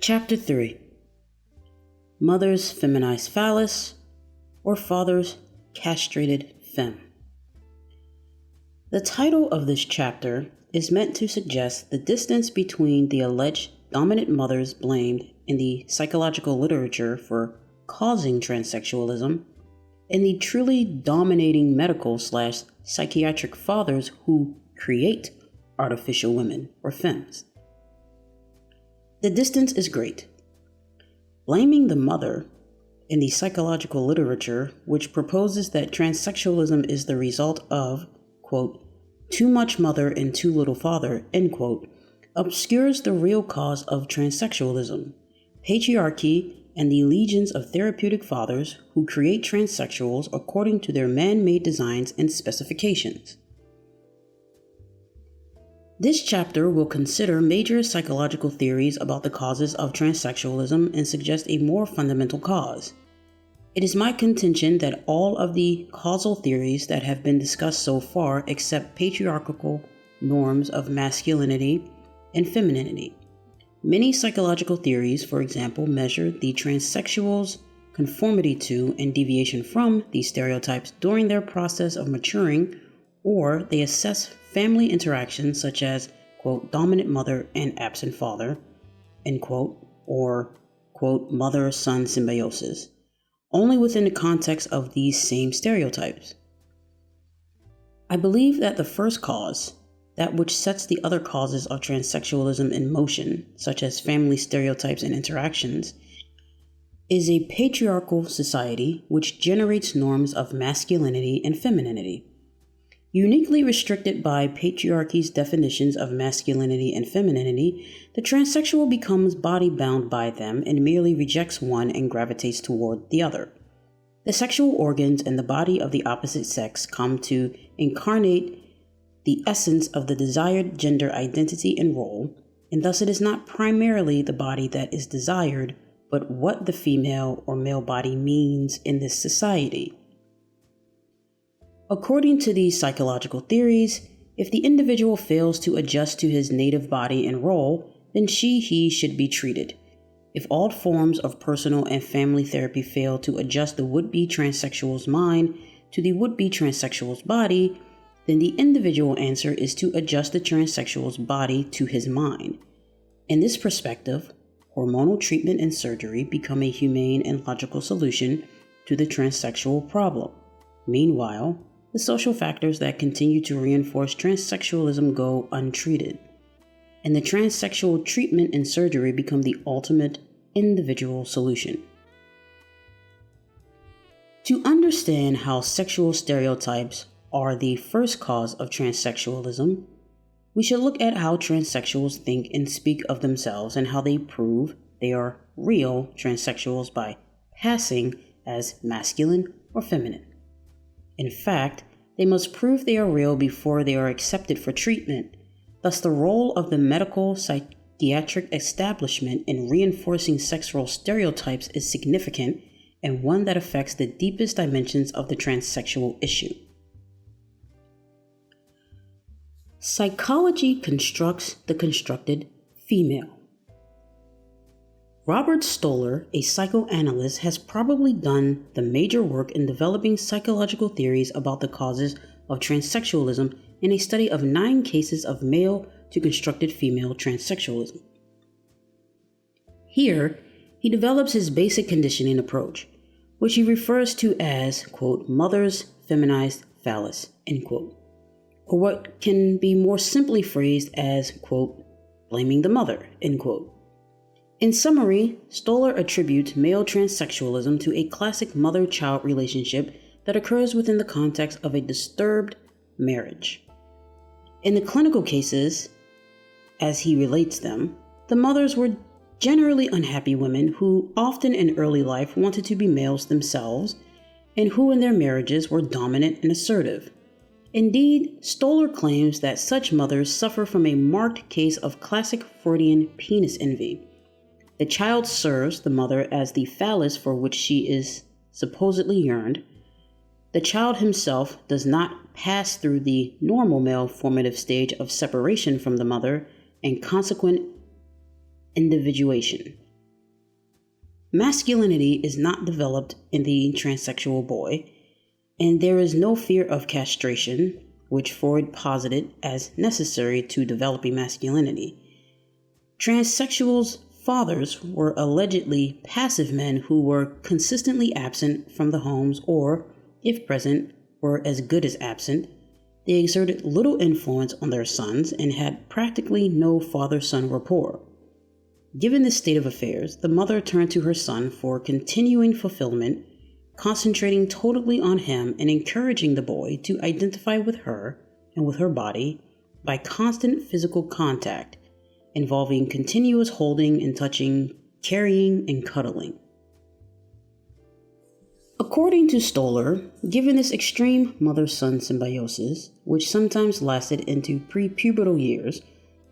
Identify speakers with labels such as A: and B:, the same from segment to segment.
A: Chapter 3. Mother's Feminized Phallus, or Father's Castrated Femme. The title of this chapter is meant to suggest the distance between the alleged dominant mothers blamed in the psychological literature for causing transsexualism and the truly dominating medical/psychiatric fathers who create artificial women or femmes. The distance is great. Blaming the mother in the psychological literature, which proposes that transsexualism is the result of, quote, too much mother and too little father, end quote, obscures the real cause of transsexualism, patriarchy, and the legions of therapeutic fathers who create transsexuals according to their man-made designs and specifications. This chapter will consider major psychological theories about the causes of transsexualism and suggest a more fundamental cause. It is my contention that all of the causal theories that have been discussed so far accept patriarchal norms of masculinity and femininity. Many psychological theories, for example, measure the transsexual's conformity to and deviation from these stereotypes during their process of maturing, or they assess family interactions such as, quote, dominant mother and absent father, end quote, or, quote, mother-son symbiosis, only within the context of these same stereotypes. I believe that the first cause, that which sets the other causes of transsexualism in motion, such as family stereotypes and interactions, is a patriarchal society which generates norms of masculinity and femininity. Uniquely restricted by patriarchy's definitions of masculinity and femininity, the transsexual becomes body-bound by them and merely rejects one and gravitates toward the other. The sexual organs and the body of the opposite sex come to incarnate the essence of the desired gender identity and role, and thus it is not primarily the body that is desired, but what the female or male body means in this society. According to these psychological theories, if the individual fails to adjust to his native body and role, then he should be treated. If all forms of personal and family therapy fail to adjust the would-be transsexual's mind to the would-be transsexual's body, then the individual answer is to adjust the transsexual's body to his mind. In this perspective, hormonal treatment and surgery become a humane and logical solution to the transsexual problem. Meanwhile, the social factors that continue to reinforce transsexualism go untreated, and the transsexual treatment and surgery become the ultimate individual solution. To understand how sexual stereotypes are the first cause of transsexualism, we should look at how transsexuals think and speak of themselves and how they prove they are real transsexuals by passing as masculine or feminine. In fact, they must prove they are real before they are accepted for treatment. Thus, the role of the medical psychiatric establishment in reinforcing sexual stereotypes is significant and one that affects the deepest dimensions of the transsexual issue. Psychology constructs the constructed female. Robert Stoller, a psychoanalyst, has probably done the major work in developing psychological theories about the causes of transsexualism in a study of 9 cases of male to constructed female transsexualism. Here, he develops his basic conditioning approach, which he refers to as, quote, mother's feminized phallus, end quote, or what can be more simply phrased as, quote, blaming the mother, end quote. In summary, Stoller attributes male transsexualism to a classic mother-child relationship that occurs within the context of a disturbed marriage. In the clinical cases, as he relates them, the mothers were generally unhappy women who often in early life wanted to be males themselves and who in their marriages were dominant and assertive. Indeed, Stoller claims that such mothers suffer from a marked case of classic Freudian penis envy. The child serves the mother as the phallus for which she is supposedly yearned. The child himself does not pass through the normal male formative stage of separation from the mother and consequent individuation. masculinity is not developed in the transsexual boy, and there is no fear of castration, which Freud posited as necessary to developing masculinity. Transsexuals' fathers were allegedly passive men who were consistently absent from the homes or, if present, were as good as absent. They exerted little influence on their sons and had practically no father-son rapport. Given this state of affairs, the mother turned to her son for continuing fulfillment, concentrating totally on him and encouraging the boy to identify with her and with her body by constant physical contact, involving continuous holding and touching, carrying, and cuddling. According to Stoller, given this extreme mother-son symbiosis, which sometimes lasted into prepubertal years,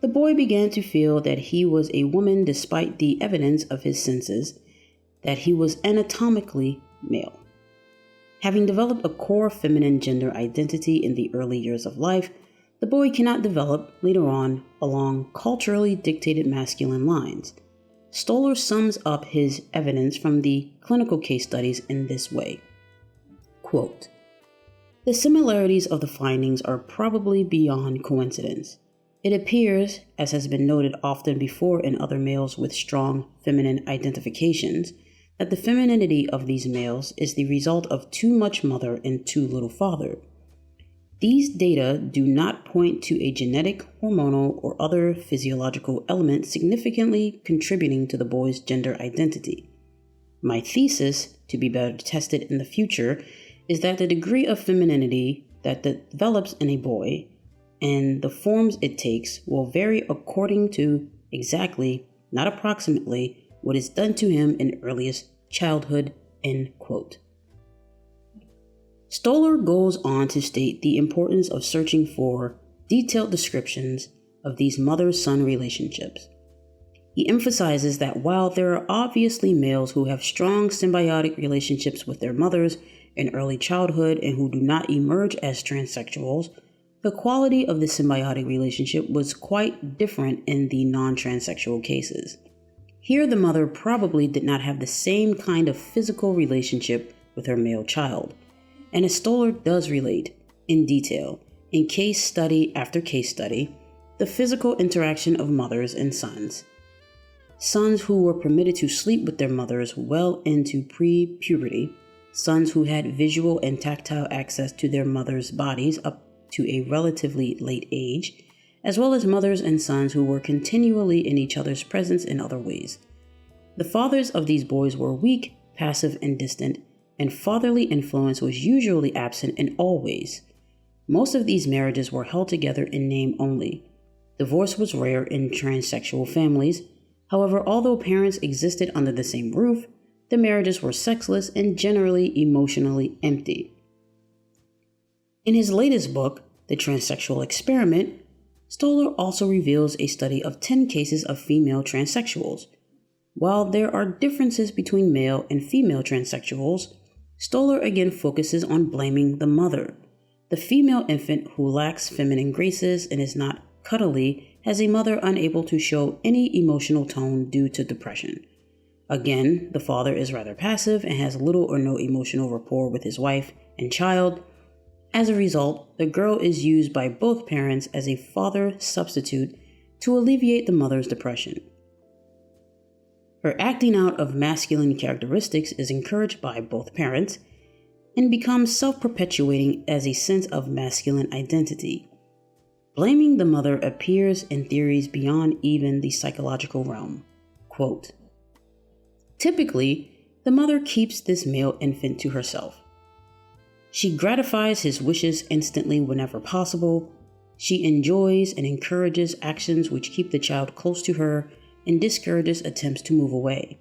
A: the boy began to feel that he was a woman despite the evidence of his senses that he was anatomically male. Having developed a core feminine gender identity in the early years of life, the boy cannot develop later on along culturally dictated masculine lines. Stoller sums up his evidence from the clinical case studies in this way. Quote, "The similarities of the findings are probably beyond coincidence. It appears, as has been noted often before in other males with strong feminine identifications, that the femininity of these males is the result of too much mother and too little father. These data do not point to a genetic, hormonal, or other physiological element significantly contributing to the boy's gender identity. My thesis, to be better tested in the future, is that the degree of femininity that develops in a boy and the forms it takes will vary according to exactly, not approximately, what is done to him in earliest childhood." End quote. Stoller goes on to state the importance of searching for detailed descriptions of these mother-son relationships. He emphasizes that while there are obviously males who have strong symbiotic relationships with their mothers in early childhood and who do not emerge as transsexuals, the quality of the symbiotic relationship was quite different in the non-transsexual cases. Here, the mother probably did not have the same kind of physical relationship with her male child. And as Stoller does relate, in detail, in case study after case study, the physical interaction of mothers and sons. Sons who were permitted to sleep with their mothers well into pre-puberty, sons who had visual and tactile access to their mothers' bodies up to a relatively late age, as well as mothers and sons who were continually in each other's presence in other ways. The fathers of these boys were weak, passive, and distant, and fatherly influence was usually absent in all ways. Most of these marriages were held together in name only. Divorce was rare in transsexual families. However, although parents existed under the same roof, the marriages were sexless and generally emotionally empty. In his latest book, The Transsexual Experiment, Stoller also reveals a study of 10 cases of female transsexuals. While there are differences between male and female transsexuals, Stoller again focuses on blaming the mother. The female infant who lacks feminine graces and is not cuddly has a mother unable to show any emotional tone due to depression. Again, the father is rather passive and has little or no emotional rapport with his wife and child. As a result, the girl is used by both parents as a father substitute to alleviate the mother's depression. Her acting out of masculine characteristics is encouraged by both parents and becomes self-perpetuating as a sense of masculine identity. Blaming the mother appears in theories beyond even the psychological realm. Quote, "Typically, the mother keeps this male infant to herself. She gratifies his wishes instantly whenever possible. She enjoys and encourages actions which keep the child close to her and discourages attempts to move away.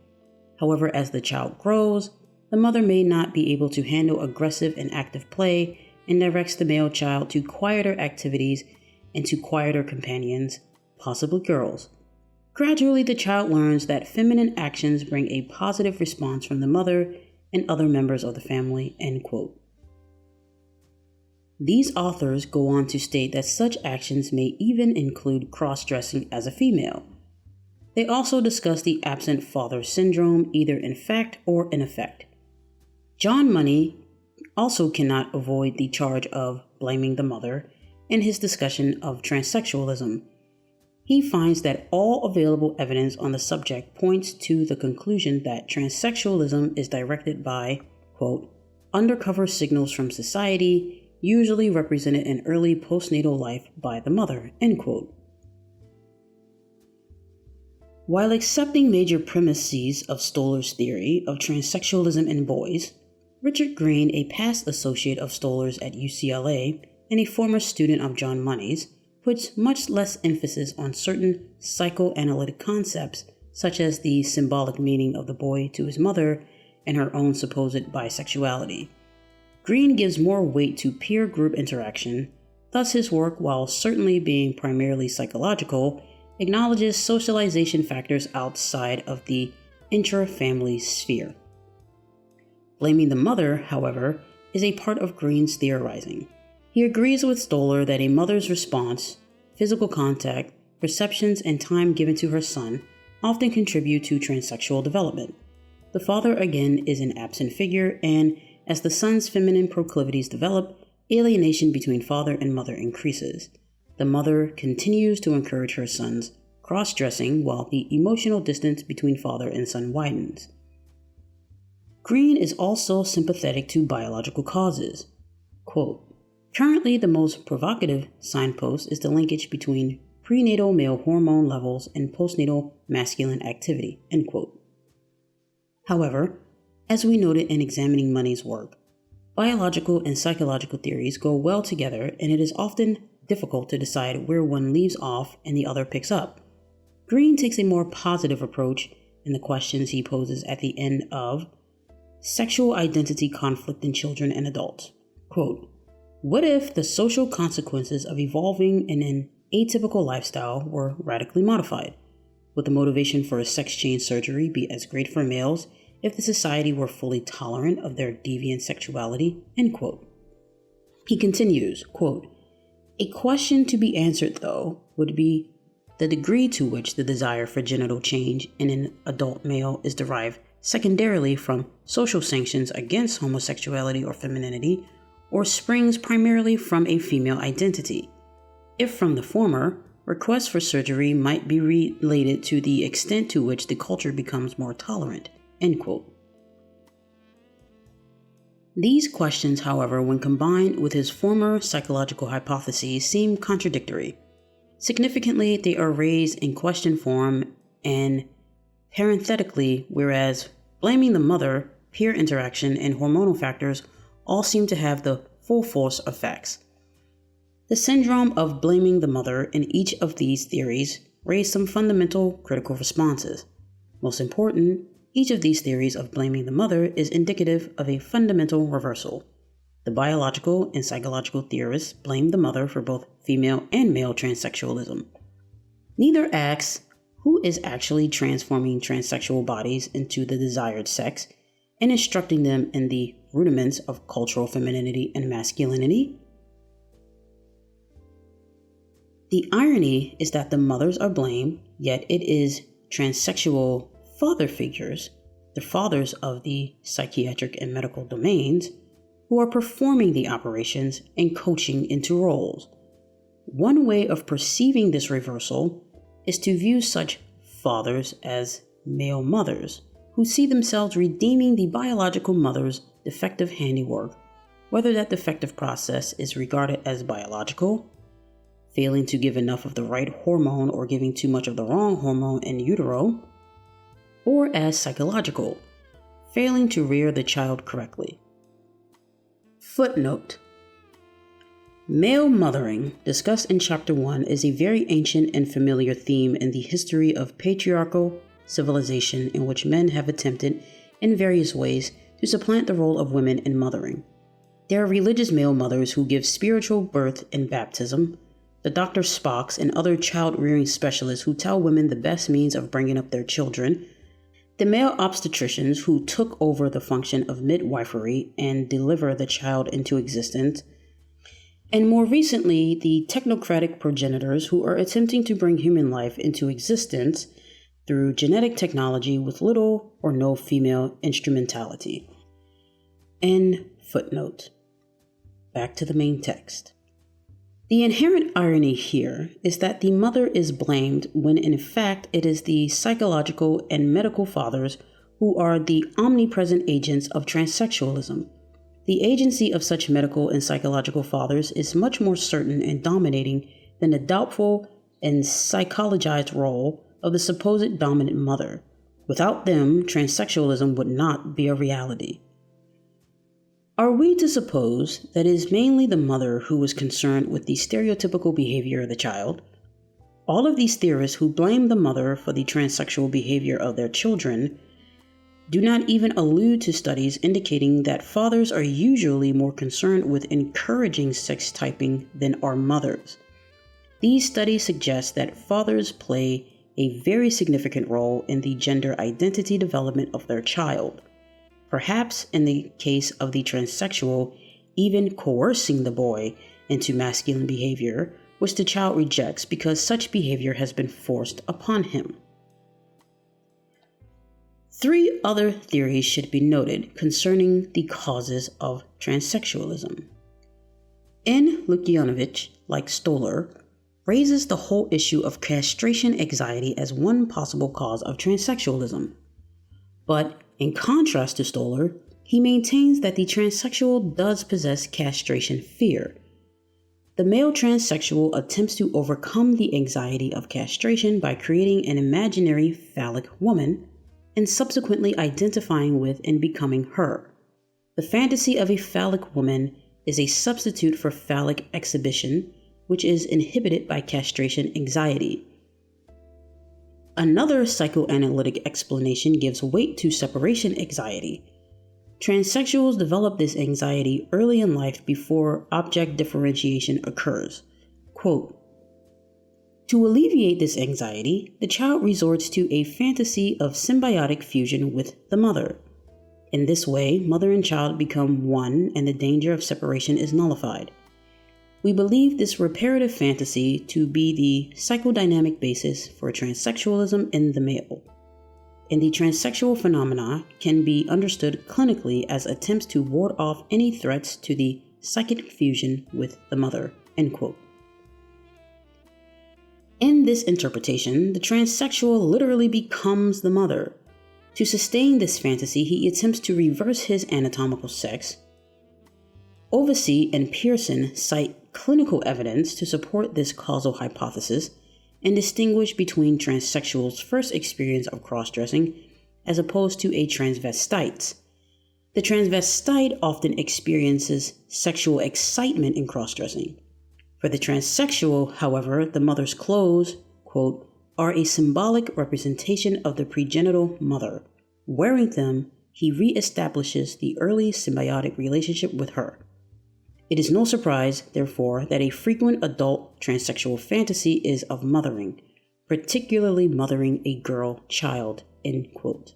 A: However, as the child grows, the mother may not be able to handle aggressive and active play and directs the male child to quieter activities and to quieter companions, possibly girls. Gradually, the child learns that feminine actions bring a positive response from the mother and other members of the family." End quote. These authors go on to state that such actions may even include cross-dressing as a female. They also discuss the absent father syndrome, either in fact or in effect. John Money also cannot avoid the charge of blaming the mother in his discussion of transsexualism. He finds that all available evidence on the subject points to the conclusion that transsexualism is directed by, quote, undercover signals from society, usually represented in early postnatal life by the mother, end quote. While accepting major premises of Stoller's theory of transsexualism in boys, Richard Green, a past associate of Stoller's at UCLA and a former student of John Money's, puts much less emphasis on certain psychoanalytic concepts, such as the symbolic meaning of the boy to his mother and her own supposed bisexuality. Green gives more weight to peer group interaction, thus his work, while certainly being primarily psychological, acknowledges socialization factors outside of the intra-family sphere. Blaming the mother, however, is a part of Green's theorizing. He agrees with Stoller that a mother's response, physical contact, perceptions, and time given to her son often contribute to transsexual development. The father again is an absent figure, and as the son's feminine proclivities develop, alienation between father and mother increases. The mother continues to encourage her son's cross-dressing while the emotional distance between father and son widens. Green is also sympathetic to biological causes. Quote, currently, the most provocative signpost is the linkage between prenatal male hormone levels and postnatal masculine activity, end quote. However, as we noted in examining Money's work, biological and psychological theories go well together, and it is often difficult to decide where one leaves off and the other picks up. Green takes a more positive approach in the questions he poses at the end of Sexual Identity Conflict in Children and Adults. Quote, what if the social consequences of evolving in an atypical lifestyle were radically modified? Would the motivation for a sex change surgery be as great for males if the society were fully tolerant of their deviant sexuality? End quote. He continues, quote, a question to be answered, though, would be the degree to which the desire for genital change in an adult male is derived secondarily from social sanctions against homosexuality or femininity, or springs primarily from a female identity. If from the former, requests for surgery might be related to the extent to which the culture becomes more tolerant, end quote. These questions, however, when combined with his former psychological hypotheses, seem contradictory. Significantly, they are raised in question form and parenthetically, whereas blaming the mother, peer interaction, and hormonal factors all seem to have the full force of facts. The syndrome of blaming the mother in each of these theories raise some fundamental critical responses. Most important, each of these theories of blaming the mother is indicative of a fundamental reversal. The biological and psychological theorists blame the mother for both female and male transsexualism. Neither asks who is actually transforming transsexual bodies into the desired sex and instructing them in the rudiments of cultural femininity and masculinity. The irony is that the mothers are blamed, yet it is transsexual father figures, the fathers of the psychiatric and medical domains, who are performing the operations and coaching into roles. One way of perceiving this reversal is to view such fathers as male mothers, who see themselves redeeming the biological mother's defective handiwork, whether that defective process is regarded as biological, failing to give enough of the right hormone or giving too much of the wrong hormone in utero, or as psychological, failing to rear the child correctly. Footnote: male mothering, discussed in Chapter 1, is a very ancient and familiar theme in the history of patriarchal civilization in which men have attempted, in various ways, to supplant the role of women in mothering. There are religious male mothers who give spiritual birth in baptism, the Dr. Spocks and other child-rearing specialists who tell women the best means of bringing up their children, the male obstetricians who took over the function of midwifery and deliver the child into existence, and more recently, the technocratic progenitors who are attempting to bring human life into existence through genetic technology with little or no female instrumentality. End footnote. Back to the main text. The inherent irony here is that the mother is blamed when in fact it is the psychological and medical fathers who are the omnipresent agents of transsexualism. The agency of such medical and psychological fathers is much more certain and dominating than the doubtful and psychologized role of the supposed dominant mother. Without them, transsexualism would not be a reality. Are we to suppose that it is mainly the mother who is concerned with the stereotypical behavior of the child? All of these theorists who blame the mother for the transsexual behavior of their children do not even allude to studies indicating that fathers are usually more concerned with encouraging sex typing than are mothers. These studies suggest that fathers play a very significant role in the gender identity development of their child. Perhaps in the case of the transsexual, even coercing the boy into masculine behavior, which the child rejects because such behavior has been forced upon him. 3 other theories should be noted concerning the causes of transsexualism. N. Lukyanovich, like Stoller, raises the whole issue of castration anxiety as one possible cause of transsexualism. But in contrast to Stoller, he maintains that the transsexual does possess castration fear. The male transsexual attempts to overcome the anxiety of castration by creating an imaginary phallic woman and subsequently identifying with and becoming her. The fantasy of a phallic woman is a substitute for phallic exhibition, which is inhibited by castration anxiety. Another psychoanalytic explanation gives weight to separation anxiety. Transsexuals develop this anxiety early in life before object differentiation occurs. Quote, "To alleviate this anxiety, the child resorts to a fantasy of symbiotic fusion with the mother. In this way, mother and child become one and the danger of separation is nullified. We believe this reparative fantasy to be the psychodynamic basis for transsexualism in the male. And the transsexual phenomena can be understood clinically as attempts to ward off any threats to the psychic fusion with the mother." End quote. In this interpretation, the transsexual literally becomes the mother. To sustain this fantasy, he attempts to reverse his anatomical sex. Ovesey and Pearson cite clinical evidence to support this causal hypothesis and distinguish between transsexuals' first experience of cross-dressing as opposed to a transvestite's. The transvestite often experiences sexual excitement in cross-dressing. For the transsexual, however, the mother's clothes, quote, "are a symbolic representation of the pregenital mother. Wearing them, he reestablishes the early symbiotic relationship with her. It is no surprise, therefore, that a frequent adult transsexual fantasy is of mothering, particularly mothering a girl child." End quote.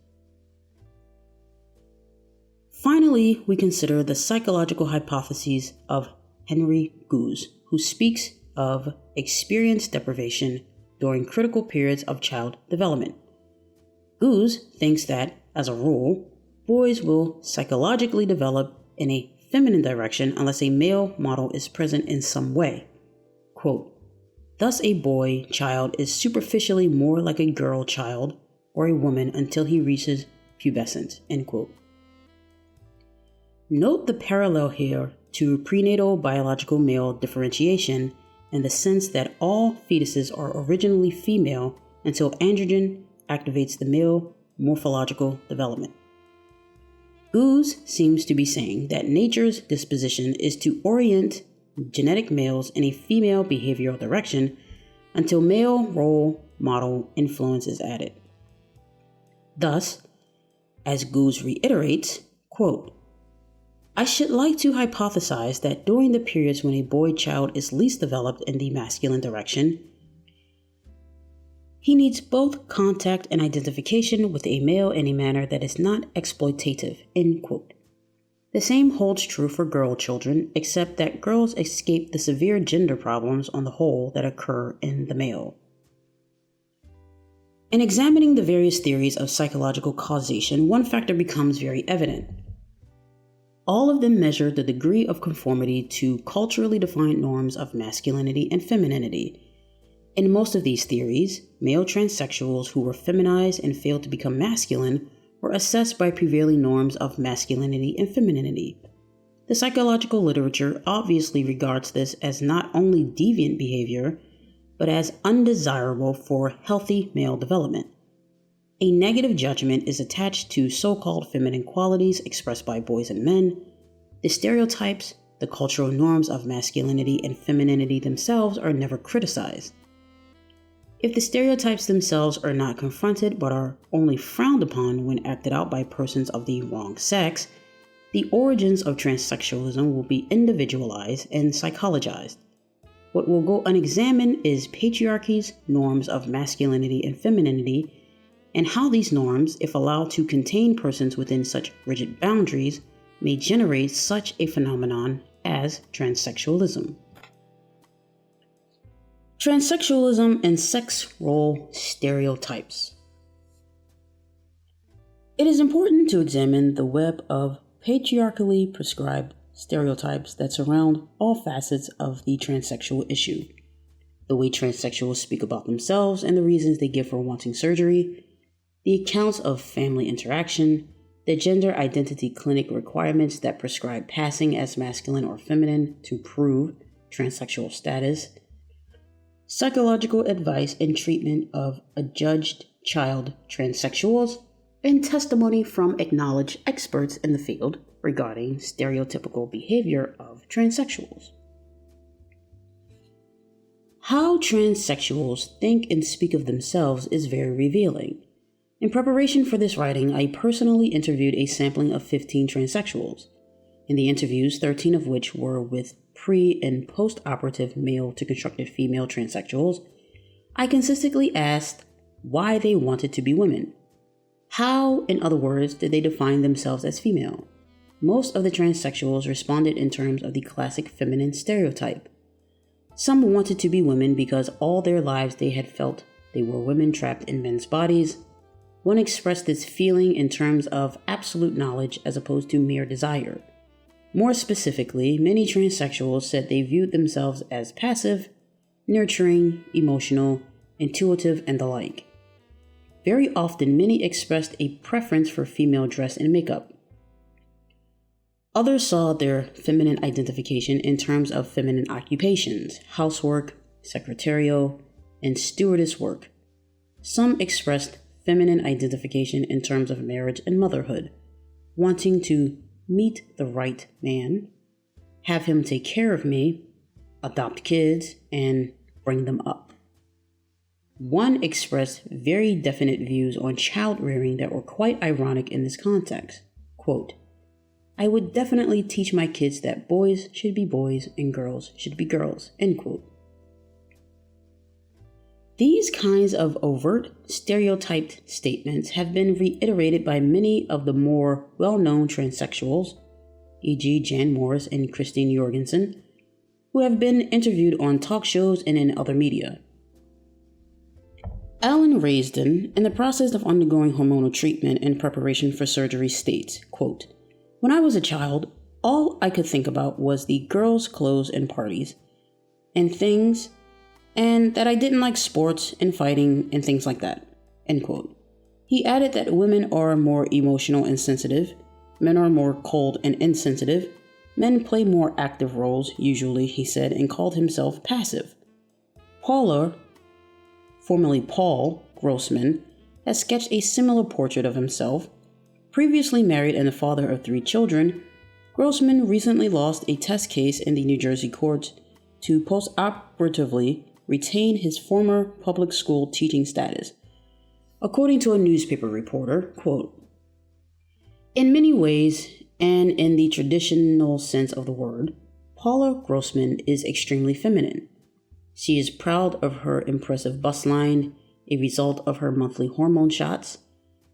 A: Finally, we consider the psychological hypotheses of Henry Goose, who speaks of experience deprivation during critical periods of child development. Goose thinks that, as a rule, boys will psychologically develop in a feminine direction unless a male model is present in some way. Quote, "Thus a boy child is superficially more like a girl child or a woman until he reaches pubescence." End quote. Note the parallel here to prenatal biological male differentiation in the sense that all fetuses are originally female until androgen activates the male morphological development. Goose seems to be saying that nature's disposition is to orient genetic males in a female behavioral direction until male role model influence is added. Thus, as Goose reiterates, quote, "I should like to hypothesize that during the periods when a boy child is least developed in the masculine direction, he needs both contact and identification with a male in a manner that is not exploitative." End quote. The same holds true for girl children, except that girls escape the severe gender problems on the whole that occur in the male. In examining the various theories of psychological causation, one factor becomes very evident. All of them measure the degree of conformity to culturally defined norms of masculinity and femininity. In most of these theories, male transsexuals who were feminized and failed to become masculine were assessed by prevailing norms of masculinity and femininity. The psychological literature obviously regards this as not only deviant behavior, but as undesirable for healthy male development. A negative judgment is attached to so-called feminine qualities expressed by boys and men. The stereotypes, the cultural norms of masculinity and femininity themselves are never criticized. If the stereotypes themselves are not confronted but are only frowned upon when acted out by persons of the wrong sex, the origins of transsexualism will be individualized and psychologized. What will go unexamined is patriarchy's norms of masculinity and femininity, and how these norms, if allowed to contain persons within such rigid boundaries, may generate such a phenomenon as transsexualism. Transsexualism and sex role stereotypes. It is important to examine the web of patriarchally prescribed stereotypes that surround all facets of the transsexual issue. The way transsexuals speak about themselves and the reasons they give for wanting surgery, the accounts of family interaction, the gender identity clinic requirements that prescribe passing as masculine or feminine to prove transsexual status, psychological advice and treatment of adjudged child transsexuals, and testimony from acknowledged experts in the field regarding stereotypical behavior of transsexuals. How transsexuals think and speak of themselves is very revealing. In preparation for this writing, I personally interviewed a sampling of 15 transsexuals. In the interviews, 13 of which were with pre- and post-operative male to constructed female transsexuals, I consistently asked why they wanted to be women. How, in other words, did they define themselves as female? Most of the transsexuals responded in terms of the classic feminine stereotype. Some wanted to be women because all their lives they had felt they were women trapped in men's bodies. One expressed this feeling in terms of absolute knowledge as opposed to mere desire. More specifically, many transsexuals said they viewed themselves as passive, nurturing, emotional, intuitive, and the like. Very often, many expressed a preference for female dress and makeup. Others saw their feminine identification in terms of feminine occupations, housework, secretarial, and stewardess work. Some expressed feminine identification in terms of marriage and motherhood, wanting to meet the right man, have him take care of me, adopt kids, and bring them up. One expressed very definite views on child rearing that were quite ironic in this context. Quote, "I would definitely teach my kids that boys should be boys and girls should be girls," end quote. These kinds of overt, stereotyped statements have been reiterated by many of the more well-known transsexuals, e.g. Jan Morris and Christine Jorgensen, who have been interviewed on talk shows and in other media. Alan Raisden, in the process of undergoing hormonal treatment in preparation for surgery, states, quote, "When I was a child, all I could think about was the girls' clothes and parties and things, and that I didn't like sports and fighting and things like that," end quote. He added that women are more emotional and sensitive, men are more cold and insensitive, men play more active roles, usually, he said, and called himself passive. Paula, formerly Paul Grossman, has sketched a similar portrait of himself. Previously married and the father of 3 children, Grossman recently lost a test case in the New Jersey courts to post-operatively retain his former public school teaching status. According to a newspaper reporter, quote, "In many ways, and in the traditional sense of the word, Paula Grossman is extremely feminine. She is proud of her impressive bust line, a result of her monthly hormone shots.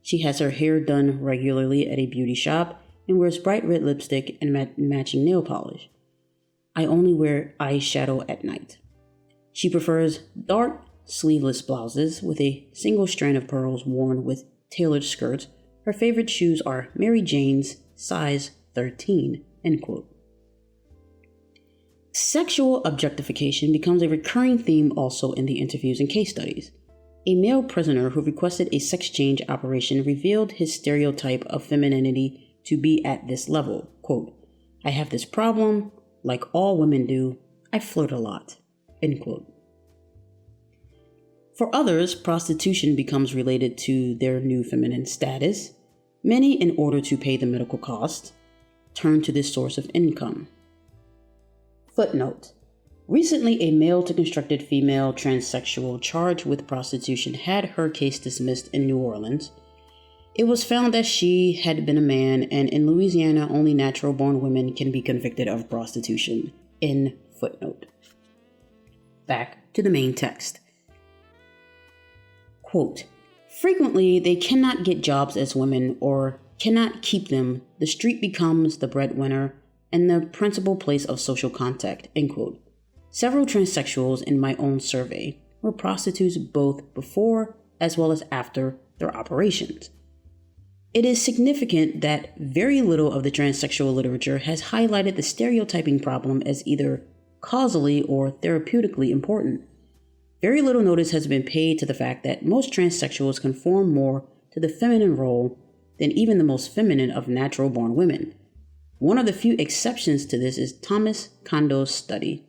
A: She has her hair done regularly at a beauty shop and wears bright red lipstick and matching nail polish. I only wear eyeshadow at night. She prefers dark sleeveless blouses with a single strand of pearls worn with tailored skirts. Her favorite shoes are Mary Jane's size 13, end quote. Sexual objectification becomes a recurring theme also in the interviews and case studies. A male prisoner who requested a sex change operation revealed his stereotype of femininity to be at this level, quote, "I have this problem, like all women do, I flirt a lot," end quote. For others, prostitution becomes related to their new feminine status. Many, in order to pay the medical costs, turn to this source of income. Footnote: recently, a male-to-constructed female transsexual charged with prostitution had her case dismissed in New Orleans. It was found that she had been a man, and in Louisiana, only natural-born women can be convicted of prostitution. End footnote. Back to the main text. Quote, "Frequently, they cannot get jobs as women or cannot keep them. The street becomes the breadwinner and the principal place of social contact," end quote. Several transsexuals in my own survey were prostitutes both before as well as after their operations. It is significant that very little of the transsexual literature has highlighted the stereotyping problem as either causally or therapeutically important. Very little notice has been paid to the fact that most transsexuals conform more to the feminine role than even the most feminine of natural-born women. One of the few exceptions to this is Thomas Kondo's study,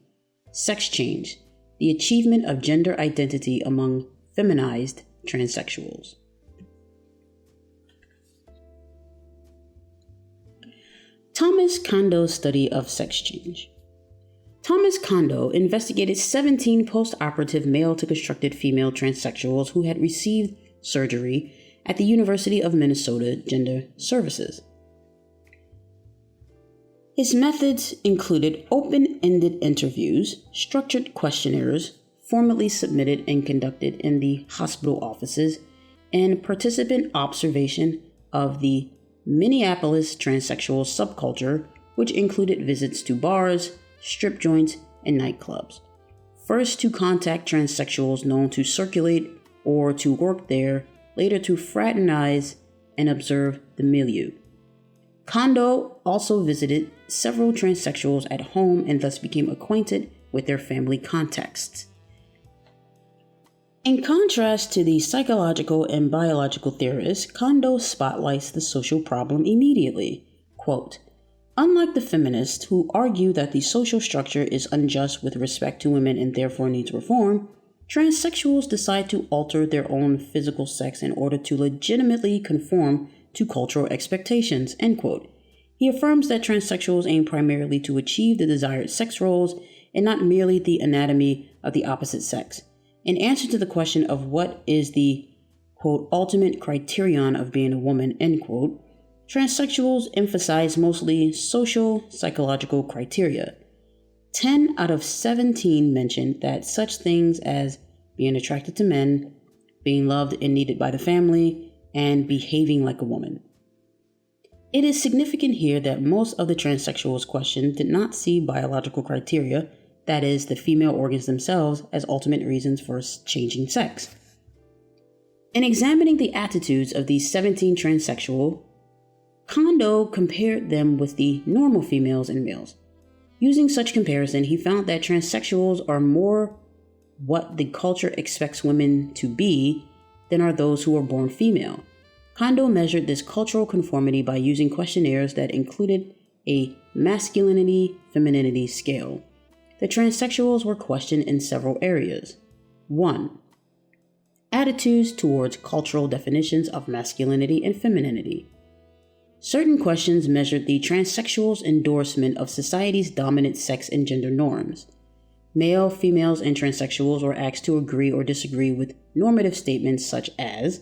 A: Sex Change, the Achievement of Gender Identity Among Feminized Transsexuals. Thomas Kondo's study of sex change. Thomas Kondo investigated 17 post-operative male-to-constructed female transsexuals who had received surgery at the University of Minnesota Gender Services. His methods included open-ended interviews, structured questionnaires, formally submitted and conducted in the hospital offices, and participant observation of the Minneapolis transsexual subculture, which included visits to bars, strip joints, and nightclubs. First to contact transsexuals known to circulate or to work there, later to fraternize and observe the milieu. Kondo also visited several transsexuals at home and thus became acquainted with their family contexts. In contrast to the psychological and biological theorists, Kondo spotlights the social problem immediately. Quote, "Unlike the feminists who argue that the social structure is unjust with respect to women and therefore needs reform, transsexuals decide to alter their own physical sex in order to legitimately conform to cultural expectations," end quote. He affirms that transsexuals aim primarily to achieve the desired sex roles and not merely the anatomy of the opposite sex. In answer to the question of what is the, quote, "ultimate criterion of being a woman," end quote, transsexuals emphasize mostly social, psychological criteria. 10 out of 17 mentioned that such things as being attracted to men, being loved and needed by the family, and behaving like a woman. It is significant here that most of the transsexuals questioned did not see biological criteria, that is, the female organs themselves, as ultimate reasons for changing sex. In examining the attitudes of these 17 transsexual, Kondo compared them with the normal females and males. Using such comparison, he found that transsexuals are more what the culture expects women to be than are those who are born female. Kondo measured this cultural conformity by using questionnaires that included a masculinity-femininity scale. The transsexuals were questioned in several areas. 1. Attitudes towards cultural definitions of masculinity and femininity. Certain questions measured the transsexuals' endorsement of society's dominant sex and gender norms. Male, females, and transsexuals were asked to agree or disagree with normative statements such as,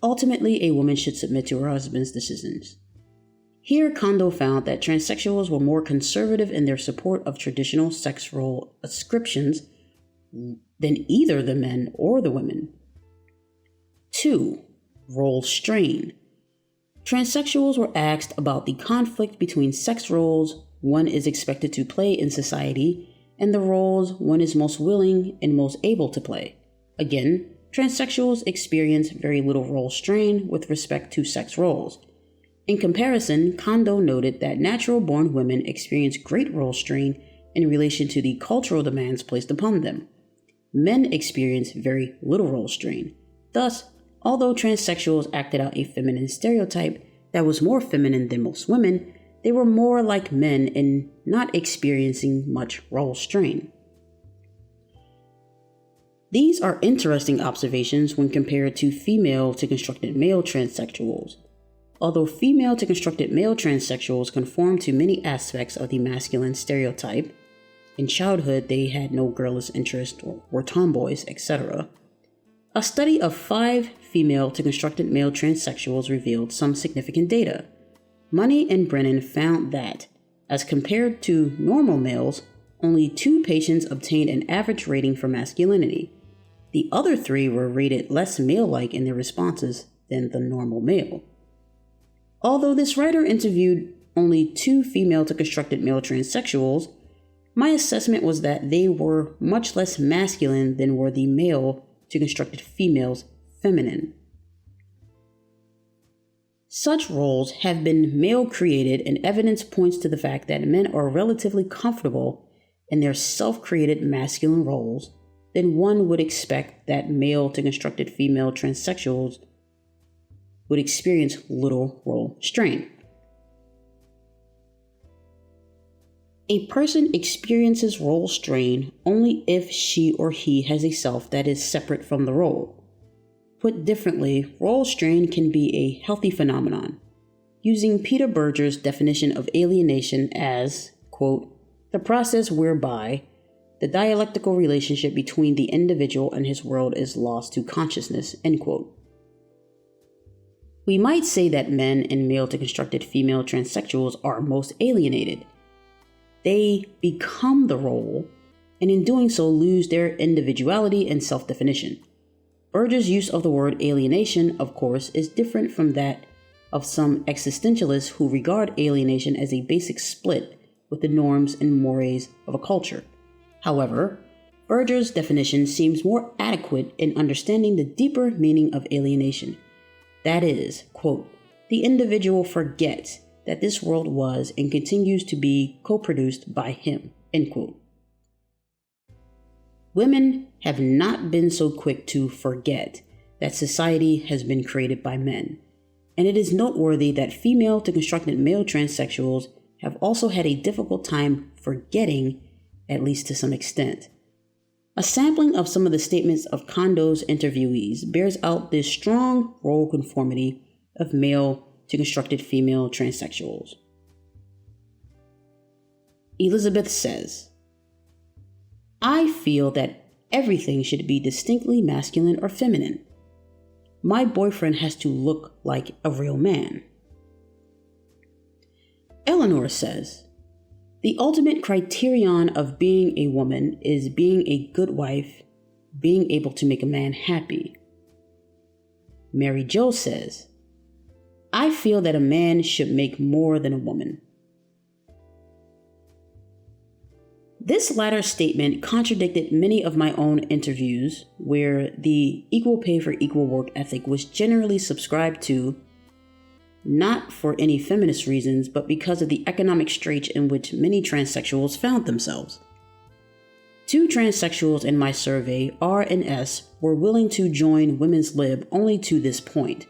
A: "Ultimately, a woman should submit to her husband's decisions." Here, Kondo found that transsexuals were more conservative in their support of traditional sex role ascriptions than either the men or the women. 2. Role strain. Transsexuals were asked about the conflict between sex roles one is expected to play in society and the roles one is most willing and most able to play. Again, transsexuals experience very little role strain with respect to sex roles. In comparison, Kondo noted that natural-born women experience great role strain in relation to the cultural demands placed upon them. Men experience very little role strain. Thus, although transsexuals acted out a feminine stereotype that was more feminine than most women, they were more like men in not experiencing much role strain. These are interesting observations when compared to female to constructed male transsexuals. Although female to constructed male transsexuals conform to many aspects of the masculine stereotype, in childhood they had no girlish interest or were tomboys, etc., a study of 5 female to constructed male transsexuals revealed some significant data. Money and Brennan found that, as compared to normal males, only 2 patients obtained an average rating for masculinity. The other 3 were rated less male-like in their responses than the normal male. Although this writer interviewed only 2 female to constructed male transsexuals, my assessment was that they were much less masculine than were the male to constructed females feminine. Such roles have been male-created, and evidence points to the fact that men are relatively comfortable in their self-created masculine roles than one would expect that male to constructed female transsexuals would experience little role strain. A person experiences role strain only if she or he has a self that is separate from the role. Put differently, role strain can be a healthy phenomenon. Using Peter Berger's definition of alienation as, quote, the process whereby the dialectical relationship between the individual and his world is lost to consciousness, end quote. We might say that men and male to constructed female transsexuals are most alienated. They become the role, and in doing so lose their individuality and self-definition. Berger's use of the word alienation, of course, is different from that of some existentialists who regard alienation as a basic split with the norms and mores of a culture. However, Berger's definition seems more adequate in understanding the deeper meaning of alienation. That is, quote, the individual forgets that this world was and continues to be co-produced by him, end quote. Women have not been so quick to forget that society has been created by men, and it is noteworthy that female to constructed male transsexuals have also had a difficult time forgetting, at least to some extent. A sampling of some of the statements of Kondo's interviewees bears out this strong role conformity of male to constructed female transsexuals. Elizabeth says, I feel that everything should be distinctly masculine or feminine. My boyfriend has to look like a real man. Eleanor says, the ultimate criterion of being a woman is being a good wife, being able to make a man happy. Mary Jo says, I feel that a man should make more than a woman. This latter statement contradicted many of my own interviews where the equal pay for equal work ethic was generally subscribed to, not for any feminist reasons, but because of the economic straits in which many transsexuals found themselves. 2 transsexuals in my survey, R and S, were willing to join Women's Lib only to this point.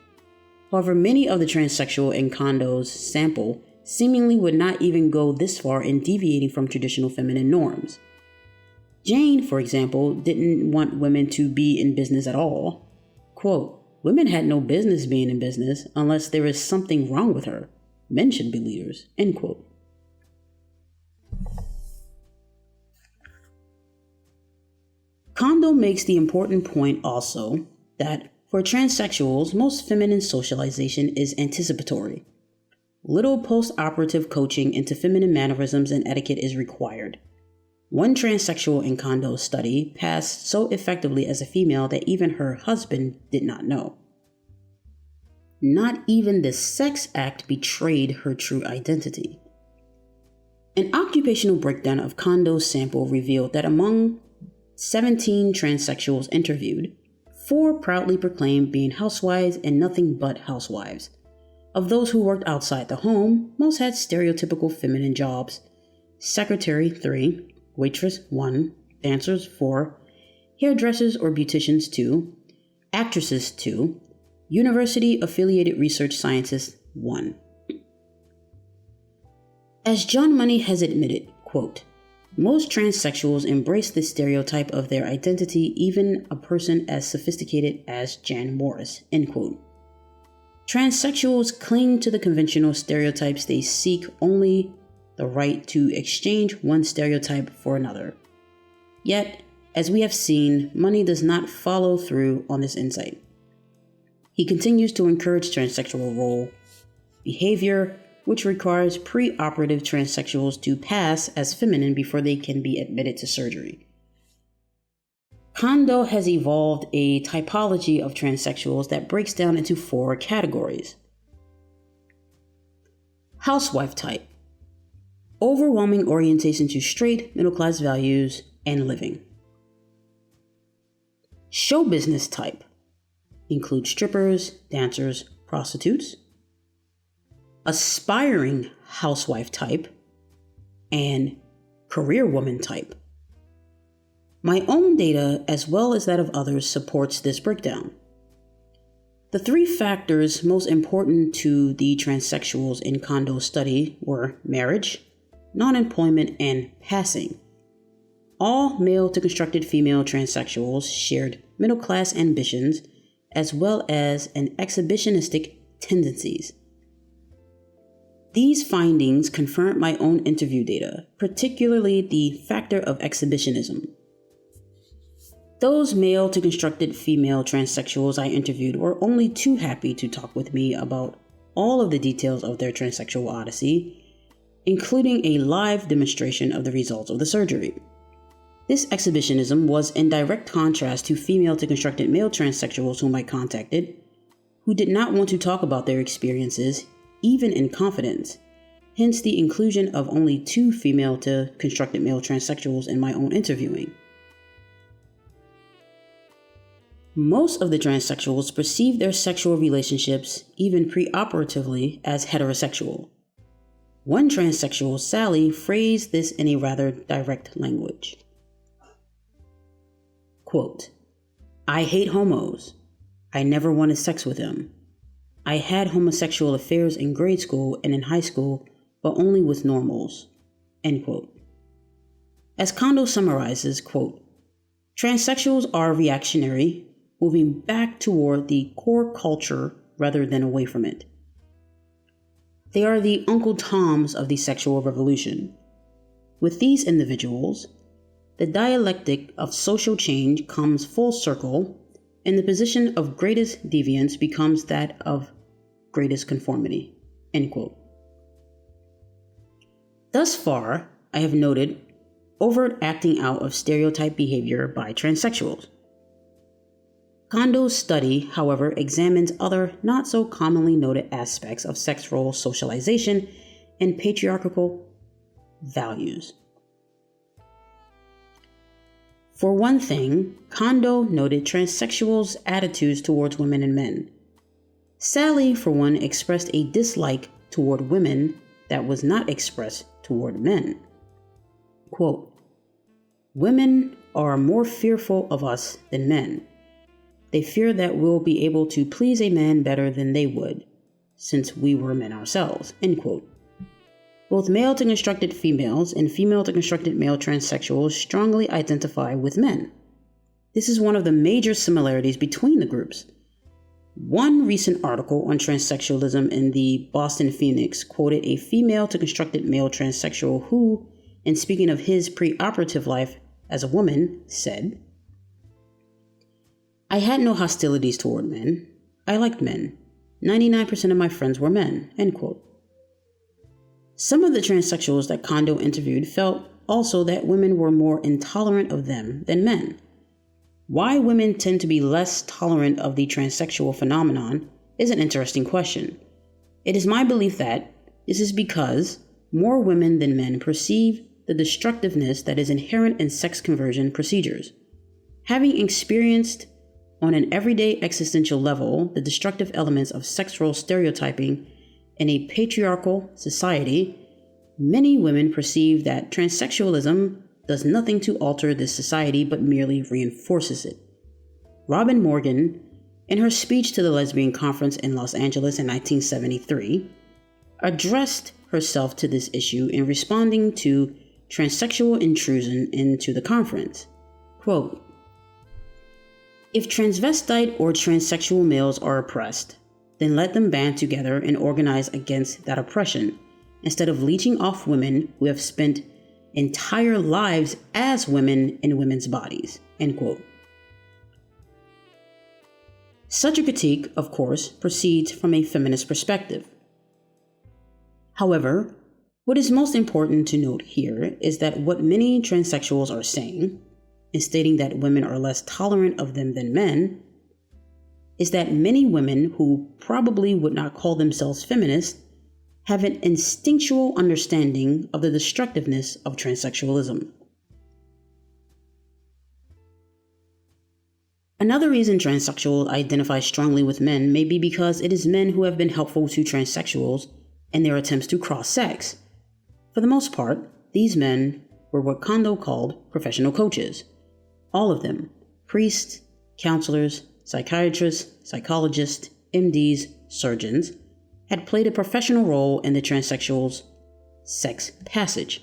A: However, many of the transsexual in Kondo's sample seemingly would not even go this far in deviating from traditional feminine norms. Jane, for example, didn't want women to be in business at all. Quote, women had no business being in business unless there is something wrong with her. Men should be leaders, end quote. Kondo makes the important point also that for transsexuals, most feminine socialization is anticipatory. Little post-operative coaching into feminine mannerisms and etiquette is required. One transsexual in Kondo's study passed so effectively as a female that even her husband did not know. Not even the sex act betrayed her true identity. An occupational breakdown of Kondo's sample revealed that among 17 transsexuals interviewed, 4 proudly proclaimed being housewives and nothing but housewives. Of those who worked outside the home, most had stereotypical feminine jobs. Secretary 3, waitress 1, dancers 4, hairdressers or beauticians 2, actresses 2, university-affiliated research scientists 1. As John Money has admitted, quote, most transsexuals embrace this stereotype of their identity, even a person as sophisticated as Jan Morris, end quote. Transsexuals cling to the conventional stereotypes. They seek only the right to exchange one stereotype for another. Yet, as we have seen, Money does not follow through on this insight. He continues to encourage transsexual role behavior, which requires pre-operative transsexuals to pass as feminine before they can be admitted to surgery. Kondo has evolved a typology of transsexuals that breaks down into 4 categories. Housewife type. Overwhelming orientation to straight, middle-class values and living. Show business type. Include strippers, dancers, prostitutes. Aspiring housewife type, and career woman type. My own data, as well as that of others, supports this breakdown. The 3 factors most important to the transsexuals in Kondo's study were marriage, non-employment, and passing. All male to constructed female transsexuals shared middle-class ambitions as well as an exhibitionistic tendencies. These findings confirm my own interview data, particularly the factor of exhibitionism. Those male to constructed female transsexuals I interviewed were only too happy to talk with me about all of the details of their transsexual odyssey, including a live demonstration of the results of the surgery. This exhibitionism was in direct contrast to female to constructed male transsexuals whom I contacted, who did not want to talk about their experiences even in confidence, hence the inclusion of only 2 female to constructed male transsexuals in my own interviewing. Most of the transsexuals perceive their sexual relationships, even preoperatively, as heterosexual. One transsexual, Sally, phrased this in a rather direct language. Quote, I hate homos. I never wanted sex with them. I had homosexual affairs in grade school and in high school, but only with normals, end quote. As Kondo summarizes, quote, transsexuals are reactionary, moving back toward the core culture rather than away from it. They are the Uncle Toms of the sexual revolution. With these individuals, the dialectic of social change comes full circle, and the position of greatest deviance becomes that of greatest conformity, end quote. Thus far, I have noted overt acting out of stereotype behavior by transsexuals. Kondo's study, however, examines other not so commonly noted aspects of sex role socialization and patriarchal values. For one thing, Kondo noted transsexuals' attitudes towards women and men. Sally, for one, expressed a dislike toward women that was not expressed toward men. Quote, women are more fearful of us than men. They fear that we'll be able to please a man better than they would, since we were men ourselves, end quote. Both male to constructed females and female to constructed male transsexuals strongly identify with men. This is one of the major similarities between the groups. One recent article on transsexualism in the Boston Phoenix quoted a female to constructed male transsexual who, in speaking of his preoperative life as a woman, said, I had no hostilities toward men. I liked men. 99% of my friends were men, end quote. Some of the transsexuals that Kondo interviewed felt also that women were more intolerant of them than men. Why women tend to be less tolerant of the transsexual phenomenon is an interesting question. It is my belief that this is because more women than men perceive the destructiveness that is inherent in sex conversion procedures. Having experienced On an everyday existential level, the destructive elements of sex role stereotyping in a patriarchal society, many women perceive that transsexualism does nothing to alter this society but merely reinforces it. Robin Morgan, in her speech to the Lesbian Conference in Los Angeles in 1973, addressed herself to this issue in responding to transsexual intrusion into the conference. Quote, "If transvestite or transsexual males are oppressed, then let them band together and organize against that oppression, instead of leeching off women who have spent entire lives as women in women's bodies." End quote. Such a critique, of course, proceeds from a feminist perspective. However, what is most important to note here is that what many transsexuals are saying, in stating that women are less tolerant of them than men, is that many women who probably would not call themselves feminists have an instinctual understanding of the destructiveness of transsexualism. Another reason transsexuals identify strongly with men may be because it is men who have been helpful to transsexuals in their attempts to cross sex. For the most part, these men were what Kondo called professional coaches. All of them, priests, counselors, psychiatrists, psychologists, MDs, surgeons, had played a professional role in the transsexuals' sex passage.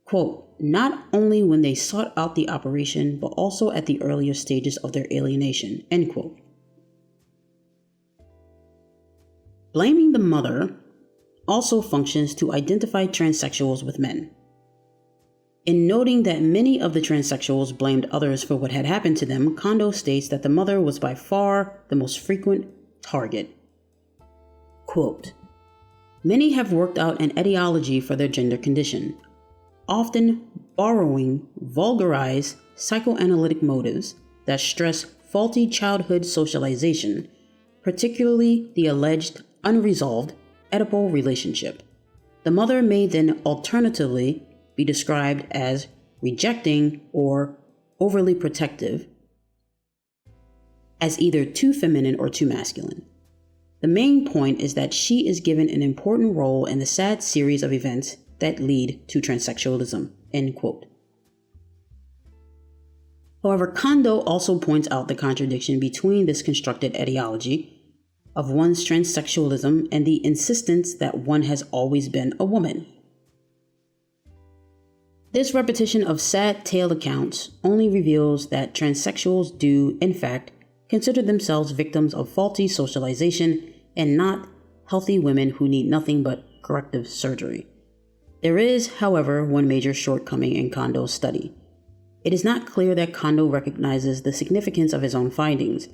A: Quote, "Not only when they sought out the operation, but also at the earlier stages of their alienation." End quote. Blaming the mother also functions to identify transsexuals with men. In noting that many of the transsexuals blamed others for what had happened to them, Kondo states that the mother was by far the most frequent target. Quote, "Many have worked out an etiology for their gender condition, often borrowing vulgarized psychoanalytic motives that stress faulty childhood socialization, particularly the alleged unresolved Oedipal relationship. The mother may then alternatively be described as rejecting or overly protective, as either too feminine or too masculine. The main point is that she is given an important role in the sad series of events that lead to transsexualism." End quote. However, Kondo also points out the contradiction between this constructed etiology of one's transsexualism and the insistence that one has always been a woman. This repetition of sad tale accounts only reveals that transsexuals do, in fact, consider themselves victims of faulty socialization and not healthy women who need nothing but corrective surgery. There is, however, one major shortcoming in Kondo's study. It is not clear that Kondo recognizes the significance of his own findings.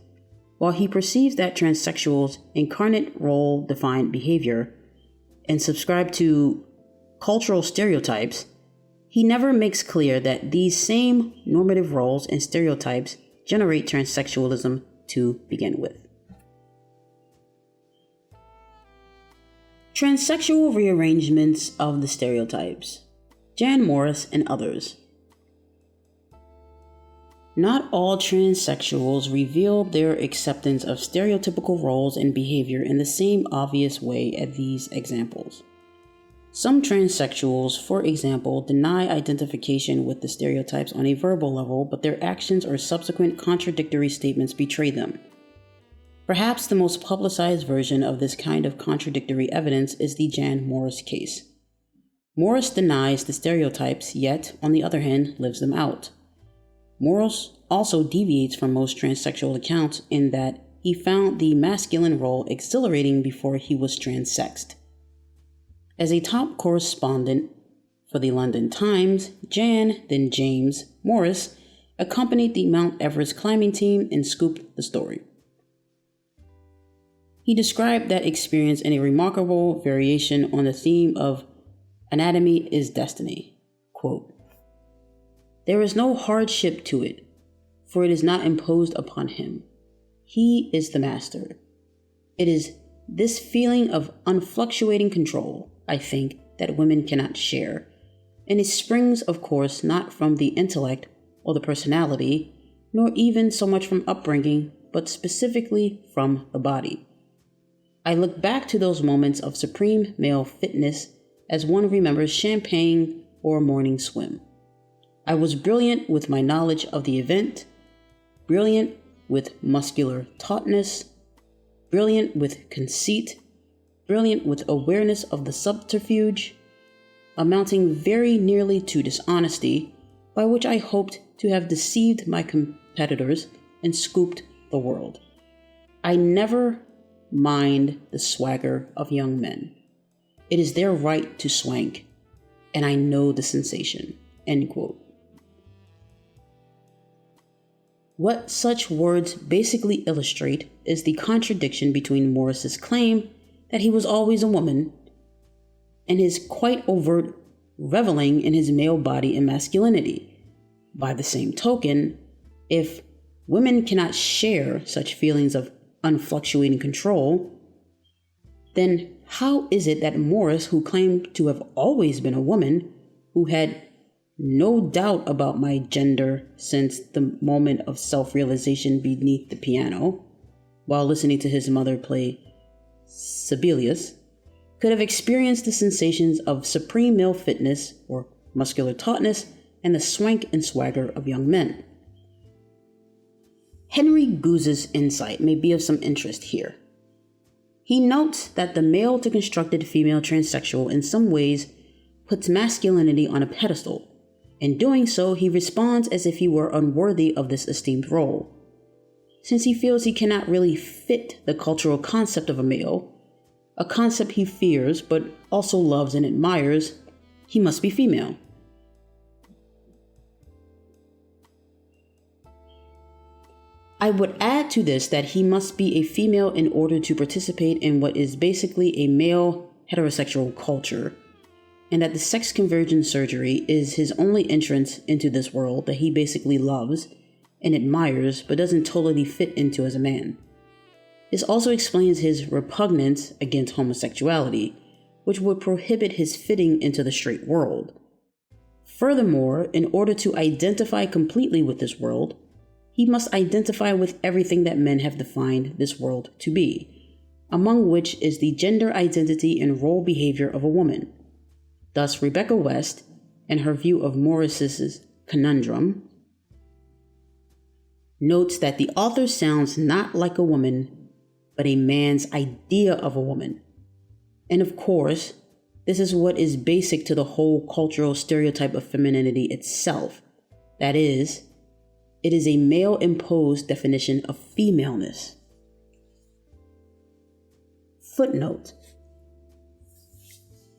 A: While he perceives that transsexuals incarnate role-defined behavior and subscribe to cultural stereotypes, he never makes clear that these same normative roles and stereotypes generate transsexualism to begin with. Transsexual rearrangements of the stereotypes. Jan Morris and others. Not all transsexuals reveal their acceptance of stereotypical roles and behavior in the same obvious way as these examples. Some transsexuals, for example, deny identification with the stereotypes on a verbal level, but their actions or subsequent contradictory statements betray them. Perhaps the most publicized version of this kind of contradictory evidence is the Jan Morris case. Morris denies the stereotypes, yet, on the other hand, lives them out. Morris also deviates from most transsexual accounts in that he found the masculine role exhilarating before he was transsexed. As a top correspondent for the London Times, Jan, then James, Morris accompanied the Mount Everest climbing team and scooped the story. He described that experience in a remarkable variation on the theme of anatomy is destiny. Quote, "There is no hardship to it, for it is not imposed upon him. He is the master. It is this feeling of unfluctuating control, I think, that women cannot share, and it springs, of course, not from the intellect or the personality, nor even so much from upbringing, but specifically from the body. I look back to those moments of supreme male fitness as one remembers champagne or a morning swim. I was brilliant with my knowledge of the event, brilliant with muscular tautness, brilliant with conceit, brilliant with awareness of the subterfuge, amounting very nearly to dishonesty, by which I hoped to have deceived my competitors and scooped the world. I never mind the swagger of young men. It is their right to swank, and I know the sensation." End quote. What such words basically illustrate is the contradiction between Morris's claim that he was always a woman and his quite overt reveling in his male body and masculinity. By the same token, if women cannot share such feelings of unfluctuating control, then how is it that Morris, who claimed to have always been a woman, who had no doubt about my gender since the moment of self-realization beneath the piano, while listening to his mother play Sibelius, could have experienced the sensations of supreme male fitness or muscular tautness and the swank and swagger of young men? Henry Goose's insight may be of some interest here. He notes that the male-to-constructed female transsexual in some ways puts masculinity on a pedestal. In doing so, he responds as if he were unworthy of this esteemed role. Since he feels he cannot really fit the cultural concept of a male, a concept he fears but also loves and admires, he must be female. I would add to this that he must be a female in order to participate in what is basically a male heterosexual culture, and that the sex conversion surgery is his only entrance into this world that he basically loves and admires but doesn't totally fit into as a man. This also explains his repugnance against homosexuality, which would prohibit his fitting into the straight world. Furthermore, in order to identify completely with this world, he must identify with everything that men have defined this world to be, among which is the gender identity and role behavior of a woman. Thus, Rebecca West, in her view of Morris's conundrum, notes that the author sounds not like a woman, but a man's idea of a woman. And of course, this is what is basic to the whole cultural stereotype of femininity itself. That is, it is a male-imposed definition of femaleness. Footnote: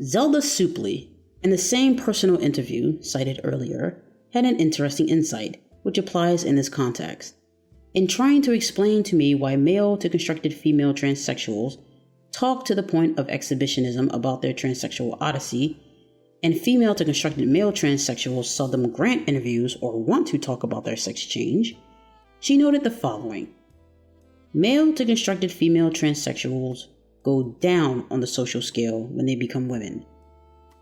A: Zelda Supley, in the same personal interview cited earlier, had an interesting insight, which applies in this context. In trying to explain to me why male-to-constructed female transsexuals talk to the point of exhibitionism about their transsexual odyssey, and female-to-constructed male transsexuals seldom grant interviews or want to talk about their sex change, she noted the following. Male-to-constructed female transsexuals go down on the social scale when they become women.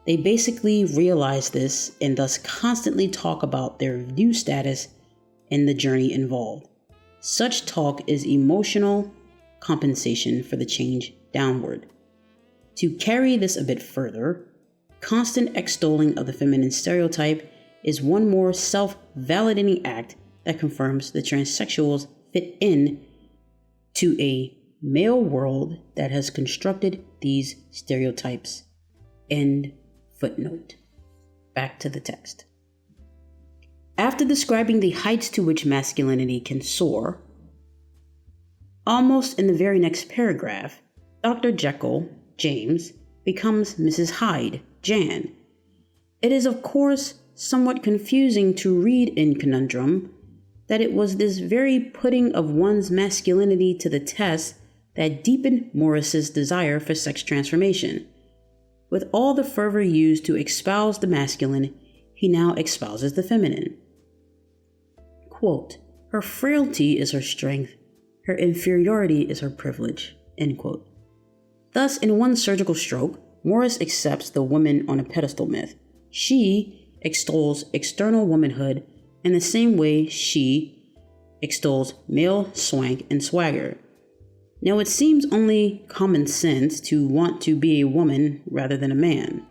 A: They basically realize this and thus constantly talk about their new status and the journey involved. Such talk is emotional compensation for the change downward. To carry this a bit further, constant extolling of the feminine stereotype is one more self-validating act that confirms the transsexuals fit in to a male world that has constructed these stereotypes. End footnote. Back to the text. After describing the heights to which masculinity can soar, almost in the very next paragraph, Dr. Jekyll, James, becomes Mrs. Hyde, Jan. It is, of course, somewhat confusing to read in Conundrum that it was this very putting of one's masculinity to the test that deepened Morris's desire for sex transformation. With all the fervor used to espouse the masculine, he now espouses the feminine. Quote, "Her frailty is her strength, her inferiority is her privilege." End quote. Thus, in one surgical stroke, Morris accepts the woman on a pedestal myth. She extols external womanhood in the same way she extols male swank and swagger. Now, it seems only common sense to want to be a woman rather than a man.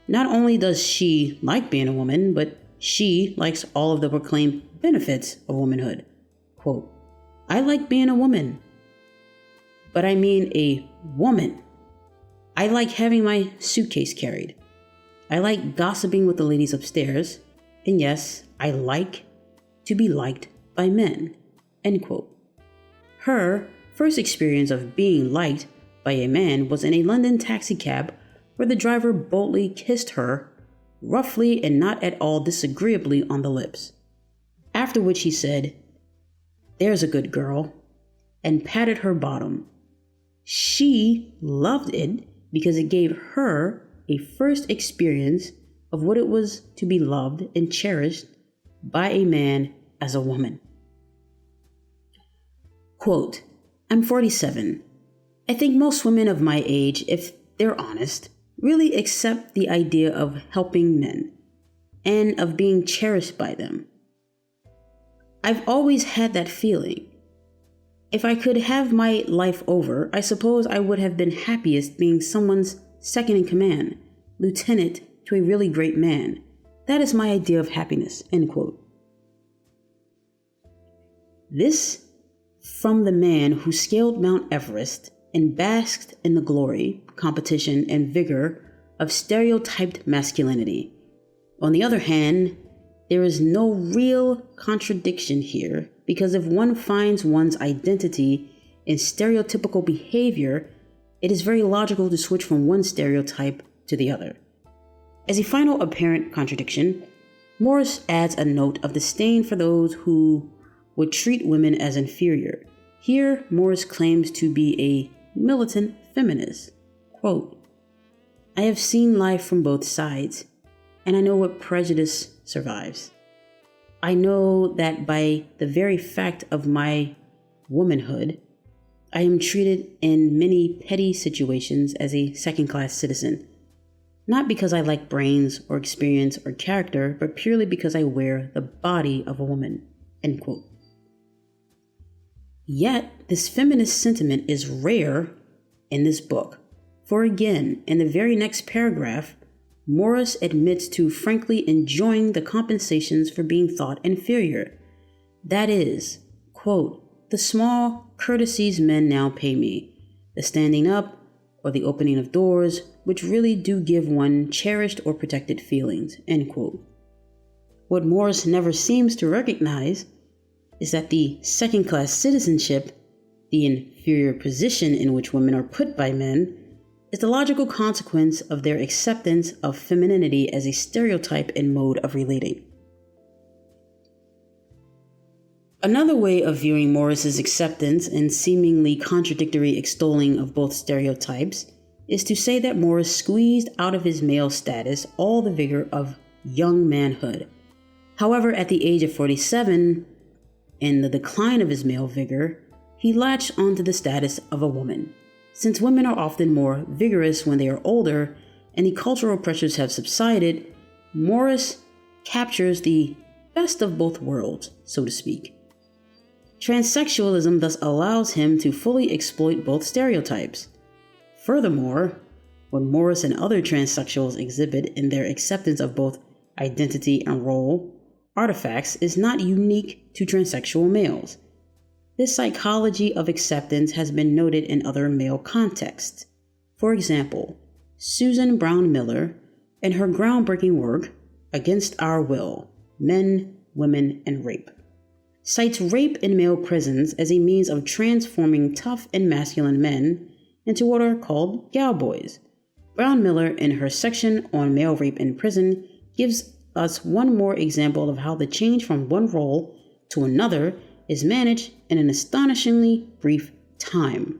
A: Not only does she like being a woman, but she likes all of the proclaimed benefits of womanhood. Quote, I like being a woman, but I mean a woman. I like having my suitcase carried. I like gossiping with the ladies upstairs. And yes, I like to be liked by men. End quote. Her first experience of being liked by a man was in a London taxicab where the driver boldly kissed her, roughly and not at all disagreeably on the lips. After which he said, "There's a good girl," and patted her bottom. She loved it because it gave her a first experience of what it was to be loved and cherished by a man as a woman. Quote, I'm 47. I think most women of my age, if they're honest, really accept the idea of helping men and of being cherished by them. I've always had that feeling. If I could have my life over, I suppose I would have been happiest being someone's second in command, lieutenant to a really great man. That is my idea of happiness, end quote. This from the man who scaled Mount Everest and basked in the glory, competition, and vigor of stereotyped masculinity. On the other hand, there is no real contradiction here, because if one finds one's identity in stereotypical behavior, it is very logical to switch from one stereotype to the other. As a final apparent contradiction, Morris adds a note of disdain for those who would treat women as inferior. Here, Morris claims to be a militant feminist. Quote, I have seen life from both sides, and I know what prejudice survives. I know that by the very fact of my womanhood, I am treated in many petty situations as a second-class citizen, not because I lack brains or experience or character, but purely because I wear the body of a woman, end quote. Yet, this feminist sentiment is rare in this book, for again, in the very next paragraph, Morris admits to frankly enjoying the compensations for being thought inferior. That is, quote, the small courtesies men now pay me, the standing up or the opening of doors, which really do give one cherished or protected feelings, end quote. What Morris never seems to recognize is that the second-class citizenship, the inferior position in which women are put by men, is the logical consequence of their acceptance of femininity as a stereotype and mode of relating. Another way of viewing Morris's acceptance and seemingly contradictory extolling of both stereotypes is to say that Morris squeezed out of his male status all the vigor of young manhood. However, at the age of 47, in the decline of his male vigor, he latched onto the status of a woman. Since women are often more vigorous when they are older and the cultural pressures have subsided, Morris captures the best of both worlds, so to speak. Transsexualism thus allows him to fully exploit both stereotypes. Furthermore, what Morris and other transsexuals exhibit in their acceptance of both identity and role artifacts is not unique to transsexual males. This psychology of acceptance has been noted in other male contexts. For example, Susan Brown Miller, in her groundbreaking work, Against Our Will, Men, Women, and Rape, cites rape in male prisons as a means of transforming tough and masculine men into what are called gal boys. Brown Miller, in her section on male rape in prison, gives us one more example of how the change from one role to another is managed in an astonishingly brief time.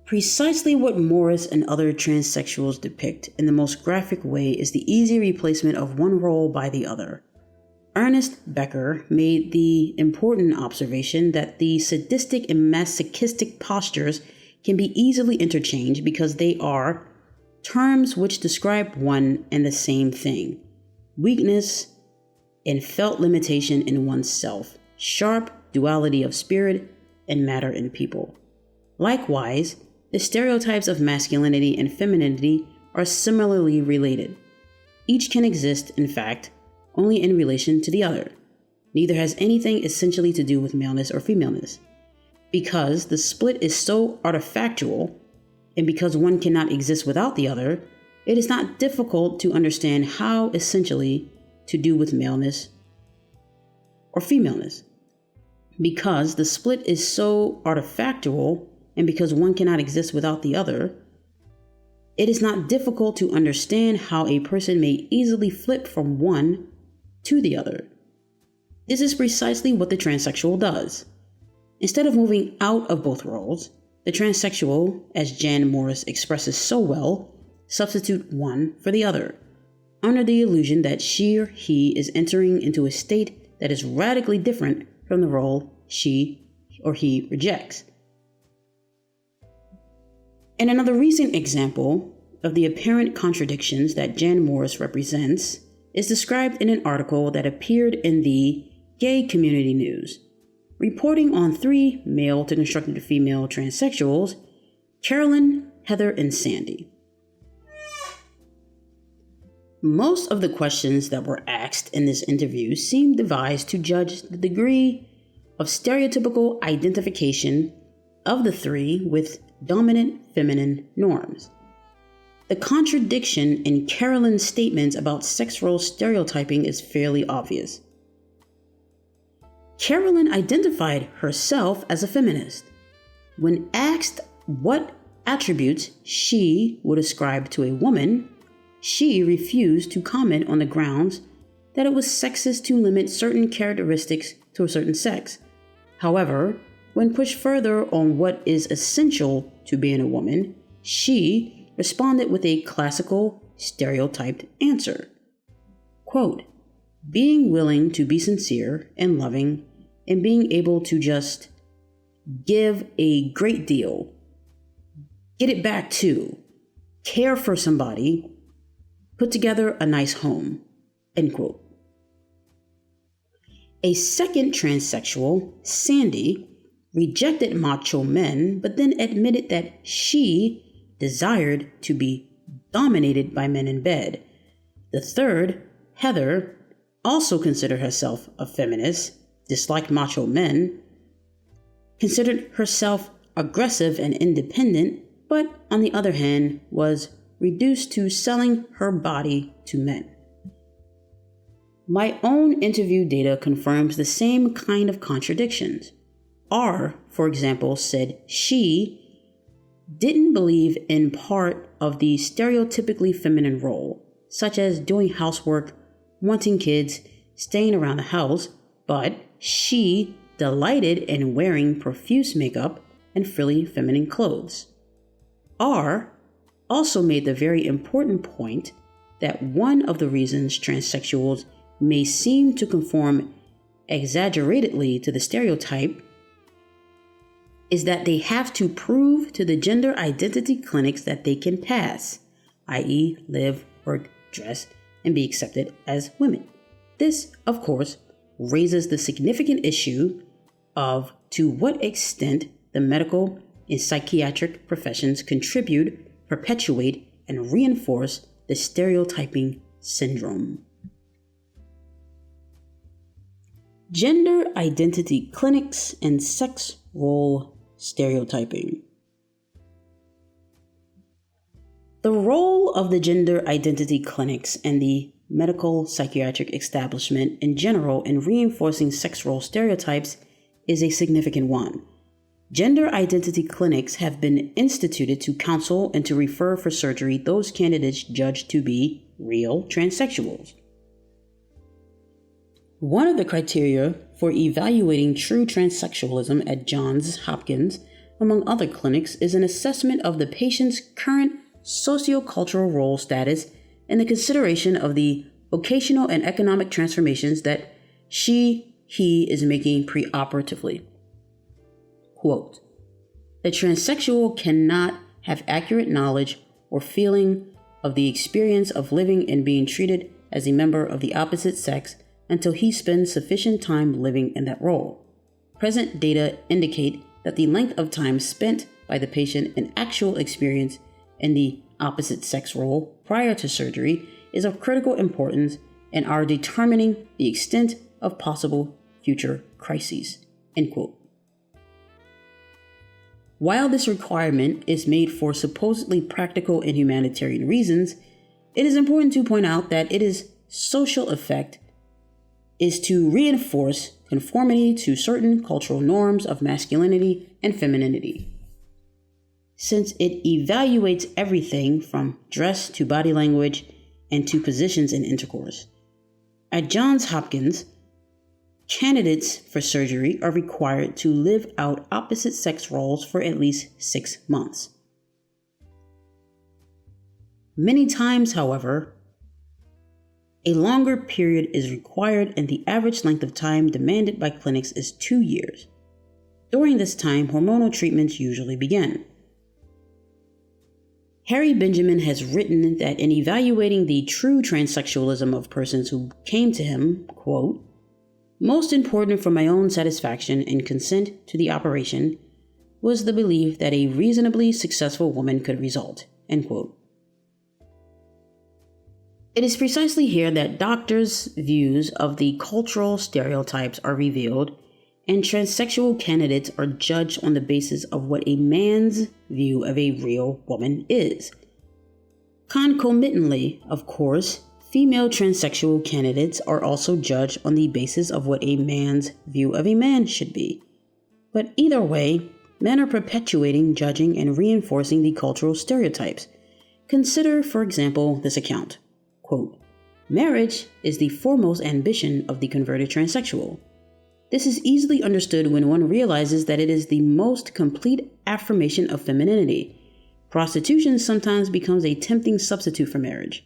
A: Precisely what Morris and other transsexuals depict in the most graphic way is the easy replacement of one role by the other. Ernest Becker made the important observation that the sadistic and masochistic postures can be easily interchanged because they are terms which describe one and the same thing. weakness, and felt limitation in oneself, sharp duality of spirit and matter in people. Likewise, the stereotypes of masculinity and femininity are similarly related. Each can exist, in fact, only in relation to the other. Neither has anything essentially to do with maleness or femaleness. Because the split is so artifactual, and because one cannot exist without the other, it is not difficult to understand how essentially to do with maleness or femaleness. Because the split is so artifactual, and because one cannot exist without the other, it is not difficult to understand how a person may easily flip from one to the other. This is precisely what the transsexual does. Instead of moving out of both roles, the transsexual, as Jan Morris expresses so well, substitute one for the other, under the illusion that she or he is entering into a state that is radically different from the role she or he rejects. And another recent example of the apparent contradictions that Jan Morris represents is described in an article that appeared in the Gay Community News, reporting on 3 male to constructed female transsexuals, Carolyn, Heather, and Sandy. Most of the questions that were asked in this interview seem devised to judge the degree of stereotypical identification of the 3 with dominant feminine norms. The contradiction in Carolyn's statements about sex role stereotyping is fairly obvious. Carolyn identified herself as a feminist. When asked what attributes she would ascribe to a woman, she refused to comment on the grounds that it was sexist to limit certain characteristics to a certain sex. However, when pushed further on what is essential to being a woman, she responded with a classical, stereotyped answer. Quote, being willing to be sincere and loving and being able to just give a great deal, get it back to, care for somebody, put together a nice home, end quote. A second transsexual, Sandy, rejected macho men, but then admitted that she desired to be dominated by men in bed. The third, Heather, also considered herself a feminist, disliked macho men, considered herself aggressive and independent, but on the other hand was reduced to selling her body to men. My own interview data confirms the same kind of contradictions. R, for example, said she didn't believe in part of the stereotypically feminine role, such as doing housework, wanting kids, staying around the house, but she delighted in wearing profuse makeup and frilly feminine clothes. R also made the very important point that one of the reasons transsexuals may seem to conform exaggeratedly to the stereotype is that they have to prove to the gender identity clinics that they can pass, i.e., live, work, dress, and be accepted as women. This, of course, raises the significant issue of to what extent the medical and psychiatric professions contribute, perpetuate, and reinforce the stereotyping syndrome. Gender identity clinics and sex role stereotyping. The role of the gender identity clinics and the medical psychiatric establishment in general in reinforcing sex role stereotypes is a significant one. Gender identity clinics have been instituted to counsel and to refer for surgery those candidates judged to be real transsexuals. One of the criteria for evaluating true transsexualism at Johns Hopkins, among other clinics, is an assessment of the patient's current sociocultural role status and the consideration of the vocational and economic transformations that he is making preoperatively. Quote, the transsexual cannot have accurate knowledge or feeling of the experience of living and being treated as a member of the opposite sex until he spends sufficient time living in that role. Present data indicate that the length of time spent by the patient in actual experience in the opposite sex role prior to surgery is of critical importance and are determining the extent of possible future crises." End quote. While this requirement is made for supposedly practical and humanitarian reasons, it is important to point out that its social effect is to reinforce conformity to certain cultural norms of masculinity and femininity, since it evaluates everything from dress to body language and to positions in intercourse. At Johns Hopkins, candidates for surgery are required to live out opposite sex roles for at least 6 months. Many times, however, a longer period is required, and the average length of time demanded by clinics is 2 years. During this time, hormonal treatments usually begin. Harry Benjamin has written that in evaluating the true transsexualism of persons who came to him, quote, "Most important for my own satisfaction and consent to the operation was the belief that a reasonably successful woman could result." End quote. It is precisely here that doctors' views of the cultural stereotypes are revealed, and transsexual candidates are judged on the basis of what a man's view of a real woman is. Concomitantly, of course, female transsexual candidates are also judged on the basis of what a man's view of a man should be. But either way, men are perpetuating, judging, and reinforcing the cultural stereotypes. Consider, for example, this account. Quote, "Marriage is the foremost ambition of the converted transsexual. This is easily understood when one realizes that it is the most complete affirmation of femininity. Prostitution sometimes becomes a tempting substitute for marriage.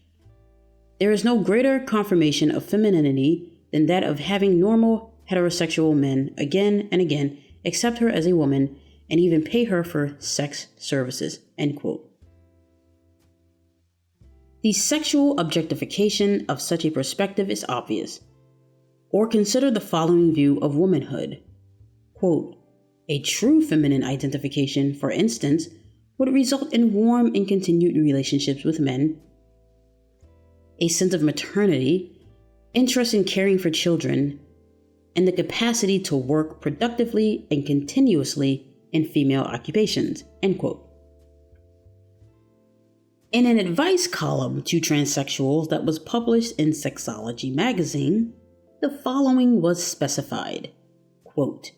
A: There is no greater confirmation of femininity than that of having normal heterosexual men again and again accept her as a woman and even pay her for sex services." End quote. The sexual objectification of such a perspective is obvious. Or consider the following view of womanhood. Quote, "A true feminine identification, for instance, would result in warm and continued relationships with men, a sense of maternity, interest in caring for children, and the capacity to work productively and continuously in female occupations." End quote. In an advice column to transsexuals that was published in Sexology magazine, the following was specified. Quote,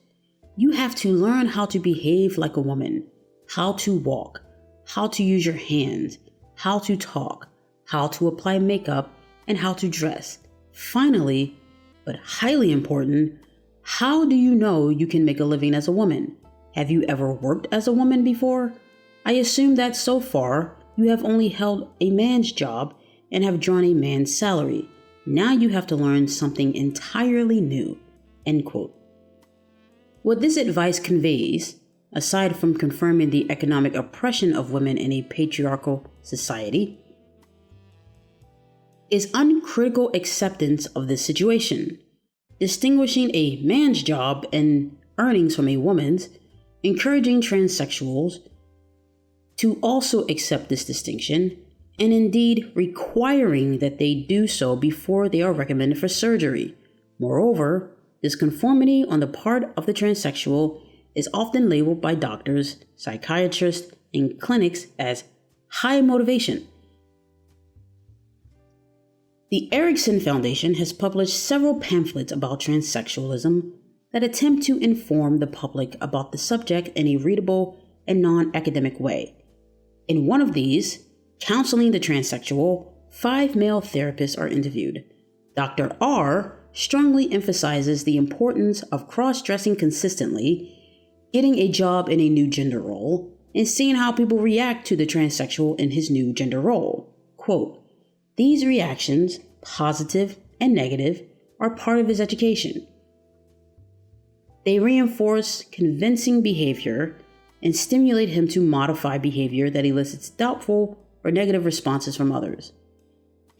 A: "You have to learn how to behave like a woman, how to walk, how to use your hands, how to talk, how to apply makeup, and how to dress. Finally, but highly important, how do you know you can make a living as a woman? Have you ever worked as a woman before? I assume that so far, you have only held a man's job and have drawn a man's salary. Now you have to learn something entirely new." End quote. What this advice conveys, aside from confirming the economic oppression of women in a patriarchal society, is uncritical acceptance of this situation, distinguishing a man's job and earnings from a woman's, encouraging transsexuals to also accept this distinction, and indeed requiring that they do so before they are recommended for surgery. Moreover, this conformity on the part of the transsexual is often labeled by doctors, psychiatrists, and clinics as high motivation. The Erickson Foundation has published several pamphlets about transsexualism that attempt to inform the public about the subject in a readable and non-academic way. In one of these, Counseling the Transsexual, 5 male therapists are interviewed. Dr. R strongly emphasizes the importance of cross-dressing consistently, getting a job in a new gender role, and seeing how people react to the transsexual in his new gender role. Quote, "These reactions, positive and negative, are part of his education. They reinforce convincing behavior and stimulate him to modify behavior that elicits doubtful or negative responses from others.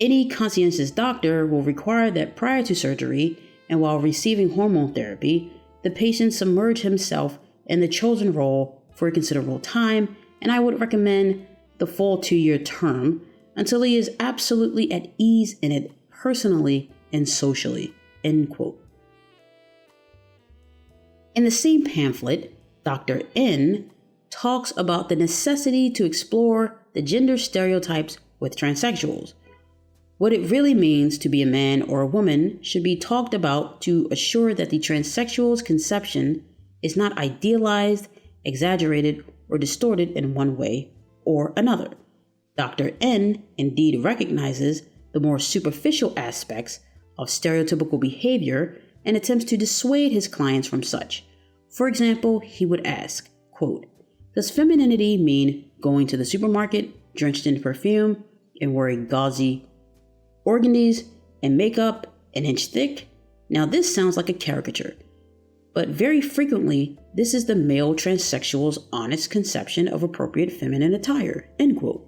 A: Any conscientious doctor will require that prior to surgery and while receiving hormone therapy, the patient submerge himself in the chosen role for a considerable time, and I would recommend the full 2-year term until he is absolutely at ease in it personally and socially." End quote. In the same pamphlet, Dr. N talks about the necessity to explore the gender stereotypes with transsexuals. What it really means to be a man or a woman should be talked about to assure that the transsexual's conception is not idealized, exaggerated, or distorted in one way or another. Dr. N indeed recognizes the more superficial aspects of stereotypical behavior and attempts to dissuade his clients from such. For example, he would ask, quote, "Does femininity mean going to the supermarket drenched in perfume and wearing gauzy organdies and makeup an inch thick? Now this sounds like a caricature, but very frequently this is the male transsexual's honest conception of appropriate feminine attire." End quote.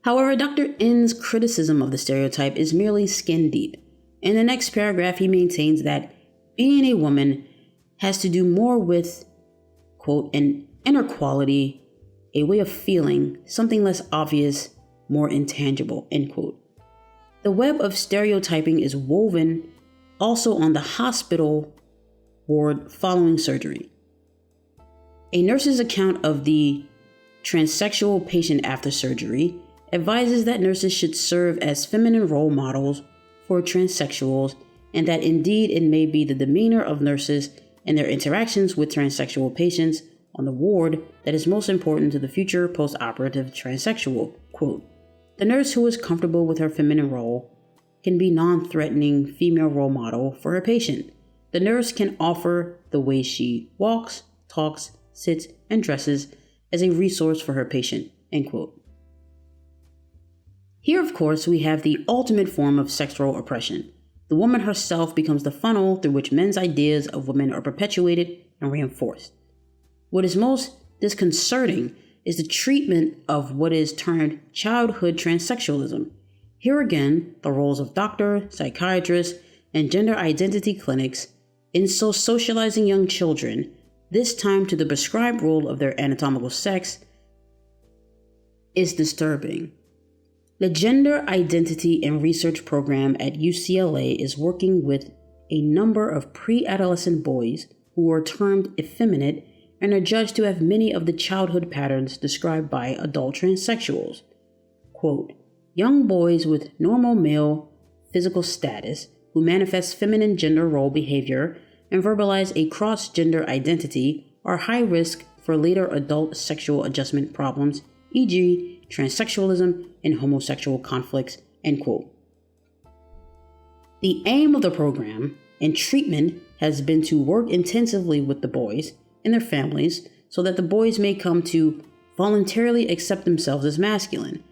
A: However, Dr. N's criticism of the stereotype is merely skin deep. In the next paragraph, he maintains that being a woman has to do more with, quote, "an inner quality, a way of feeling, something less obvious, more intangible," end quote. The web of stereotyping is woven also on the hospital ward following surgery. A nurse's account of the transsexual patient after surgery advises that nurses should serve as feminine role models for transsexuals, and that indeed it may be the demeanor of nurses and their interactions with transsexual patients on the ward that is most important to the future post-operative transsexual. Quote, "The nurse who is comfortable with her feminine role can be non-threatening female role model for her patient. The nurse can offer the way she walks, talks, sits, and dresses as a resource for her patient." End quote. Here, of course, we have the ultimate form of sexual oppression. The woman herself becomes the funnel through which men's ideas of women are perpetuated and reinforced. What is most disconcerting is the treatment of what is termed childhood transsexualism. Here again, the roles of doctor, psychiatrist, and gender identity clinics in socializing young children, this time to the prescribed role of their anatomical sex, is disturbing. The Gender Identity and Research Program at UCLA is working with a number of pre-adolescent boys who are termed effeminate and are judged to have many of the childhood patterns described by adult transsexuals. Quote, "Young boys with normal male physical status who manifest feminine gender role behavior and verbalize a cross-gender identity are high risk for later adult sexual adjustment problems, e.g., transsexualism and homosexual conflicts." End quote. The aim of the program and treatment has been to work intensively with the boys and their families so that the boys may come to voluntarily accept themselves as masculine.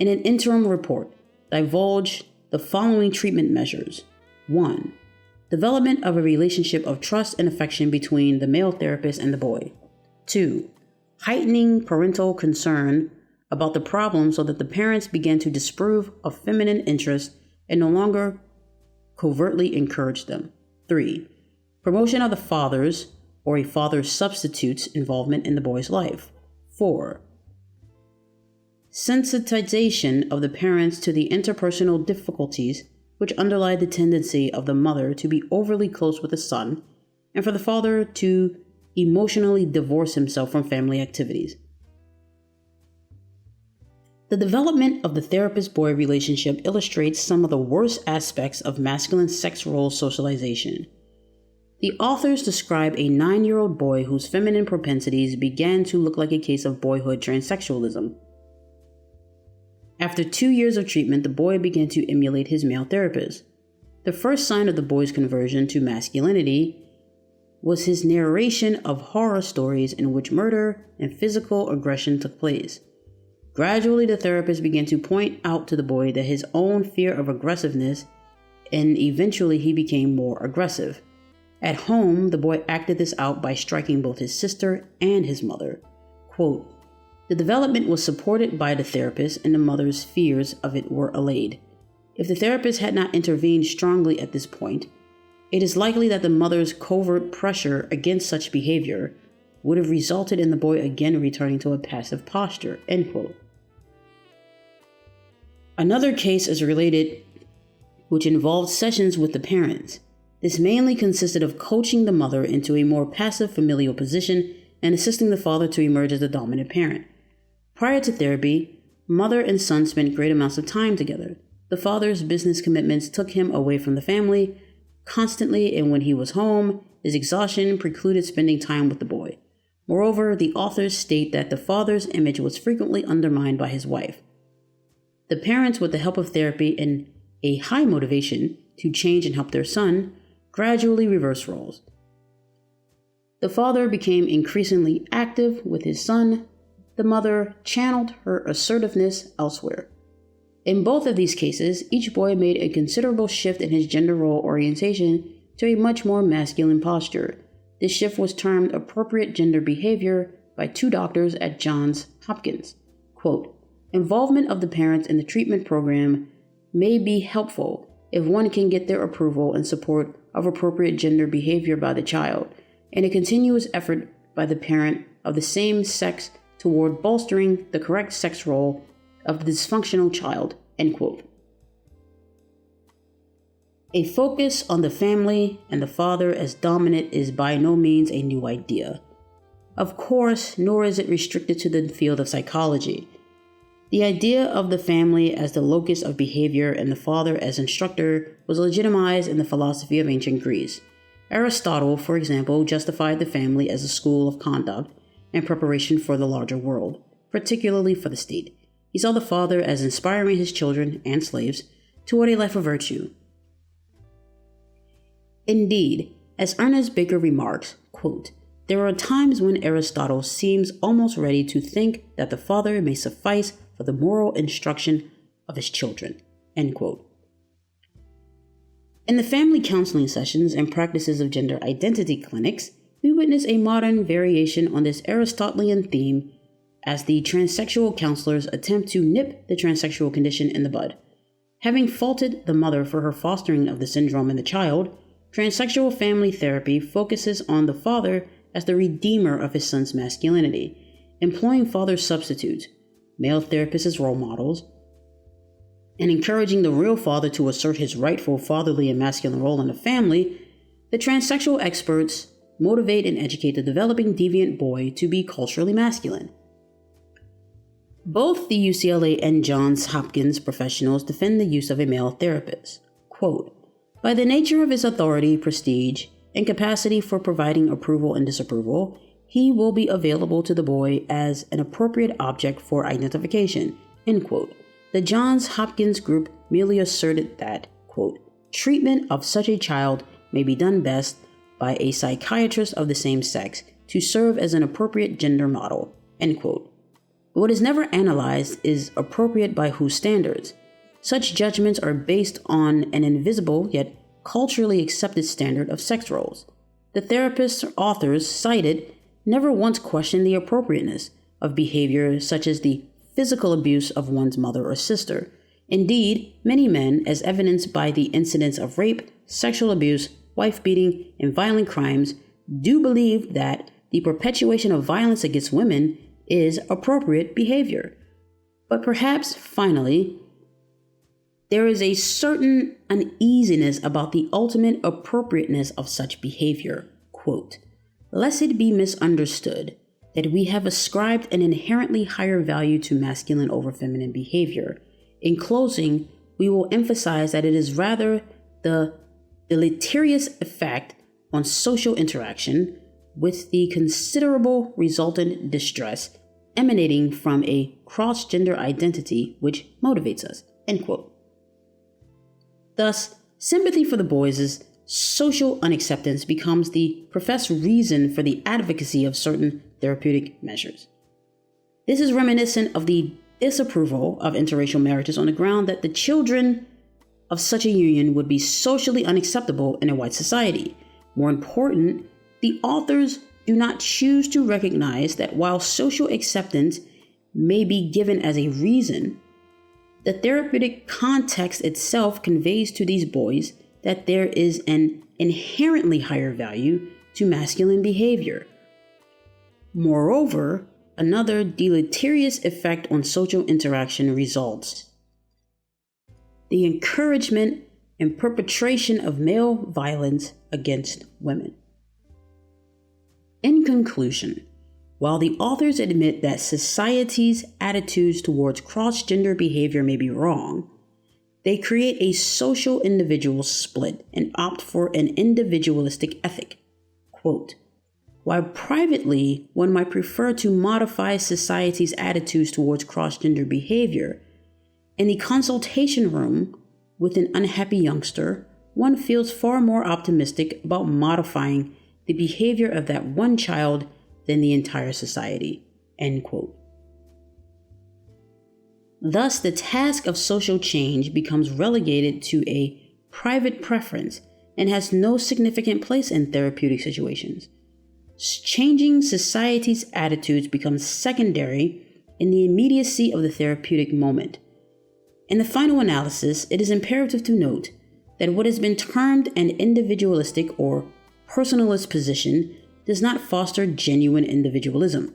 A: In an interim report, divulge the following treatment measures. 1. Development of a relationship of trust and affection between the male therapist and the boy. 2. Heightening parental concern about the problem so that the parents begin to disapprove of feminine interest and no longer covertly encourage them. 3. Promotion of the father's or a father's substitute's involvement in the boy's life. 4. Sensitization of the parents to the interpersonal difficulties which underlie the tendency of the mother to be overly close with the son, and for the father to emotionally divorce himself from family activities. The development of the therapist-boy relationship illustrates some of the worst aspects of masculine sex role socialization. The authors describe a 9-year-old boy whose feminine propensities began to look like a case of boyhood transsexualism. After 2 years of treatment, the boy began to emulate his male therapist. The first sign of the boy's conversion to masculinity was his narration of horror stories in which murder and physical aggression took place. Gradually, the therapist began to point out to the boy that his own fear of aggressiveness, and eventually he became more aggressive. At home, the boy acted this out by striking both his sister and his mother. Quote, The development was supported by the therapist, and the mother's fears of it were allayed. If the therapist had not intervened strongly at this point, it is likely that the mother's covert pressure against such behavior would have resulted in the boy again returning to a passive posture. End quote. Another case is related, which involved sessions with the parents. This mainly consisted of coaching the mother into a more passive familial position and assisting the father to emerge as the dominant parent. Prior to therapy, mother and son spent great amounts of time together. The father's business commitments took him away from the family constantly, and when he was home, his exhaustion precluded spending time with the boy. Moreover, the authors state that the father's image was frequently undermined by his wife. The parents, with the help of therapy and a high motivation to change and help their son, gradually reversed roles. The father became increasingly active with his son. The mother channeled her assertiveness elsewhere. In both of these cases, each boy made a considerable shift in his gender role orientation to a much more masculine posture. This shift was termed appropriate gender behavior by two doctors at Johns Hopkins. Quote, "Involvement of the parents in the treatment program may be helpful if one can get their approval and support of appropriate gender behavior by the child, and a continuous effort by the parent of the same sex toward bolstering the correct sex role of the dysfunctional child." End quote. A focus on the family and the father as dominant is by no means a new idea. Of course, nor is it restricted to the field of psychology. The idea of the family as the locus of behavior and the father as instructor was legitimized in the philosophy of ancient Greece. Aristotle, for example, justified the family as a school of conduct and preparation for the larger world, particularly for the state. He saw the father as inspiring his children and slaves toward a life of virtue. Indeed, as Ernest Baker remarks, quote, "There are times when Aristotle seems almost ready to think that the father may suffice for the moral instruction of his children." End quote. In the family counseling sessions and practices of gender identity clinics, we witness a modern variation on this Aristotelian theme as the transsexual counselors attempt to nip the transsexual condition in the bud. Having faulted the mother for her fostering of the syndrome in the child, transsexual family therapy focuses on the father as the redeemer of his son's masculinity, employing father substitutes, male therapists as role models, and encouraging the real father to assert his rightful fatherly and masculine role in the family. The transsexual experts motivate and educate the developing deviant boy to be culturally masculine. Both the UCLA and Johns Hopkins professionals defend the use of a male therapist. Quote, "By the nature of his authority, prestige, and capacity for providing approval and disapproval, he will be available to the boy as an appropriate object for identification." End quote. The Johns Hopkins group merely asserted that, quote, "treatment of such a child may be done best by a psychiatrist of the same sex to serve as an appropriate gender model." End quote. But what is never analyzed is appropriate by whose standards. Such judgments are based on an invisible yet culturally accepted standard of sex roles. The therapists or authors cited never once questioned the appropriateness of behavior such as the physical abuse of one's mother or sister. Indeed, many men, as evidenced by the incidents of rape, sexual abuse, wife beating, and violent crimes, do believe that the perpetuation of violence against women is appropriate behavior. But perhaps, finally, there is a certain uneasiness about the ultimate appropriateness of such behavior. Quote, "Lest it be misunderstood that we have ascribed an inherently higher value to masculine over feminine behavior. In closing, we will emphasize that it is rather the deleterious effect on social interaction with the considerable resultant distress emanating from a cross-gender identity which motivates us." End quote. Thus, sympathy for the boys' social unacceptance becomes the professed reason for the advocacy of certain therapeutic measures. This is reminiscent of the disapproval of interracial marriages on the ground that the children of such a union would be socially unacceptable in a white society. More important, the authors do not choose to recognize that while social acceptance may be given as a reason, the therapeutic context itself conveys to these boys that there is an inherently higher value to masculine behavior. Moreover, another deleterious effect on social interaction results: the encouragement and perpetration of male violence against women. In conclusion, while the authors admit that society's attitudes towards cross-gender behavior may be wrong, they create a social individual split and opt for an individualistic ethic. Quote, "While privately one might prefer to modify society's attitudes towards cross-gender behavior, in the consultation room with an unhappy youngster, one feels far more optimistic about modifying the behavior of that one child than the entire society." End quote. Thus, the task of social change becomes relegated to a private preference and has no significant place in therapeutic situations. Changing society's attitudes becomes secondary in the immediacy of the therapeutic moment. In the final analysis, it is imperative to note that what has been termed an individualistic or personalist position does not foster genuine individualism.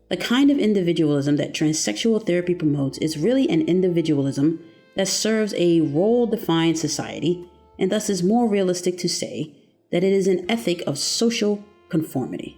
A: The kind of individualism that transsexual therapy promotes is really an individualism that serves a role-defined society, and thus is more realistic to say that it is an ethic of social conformity.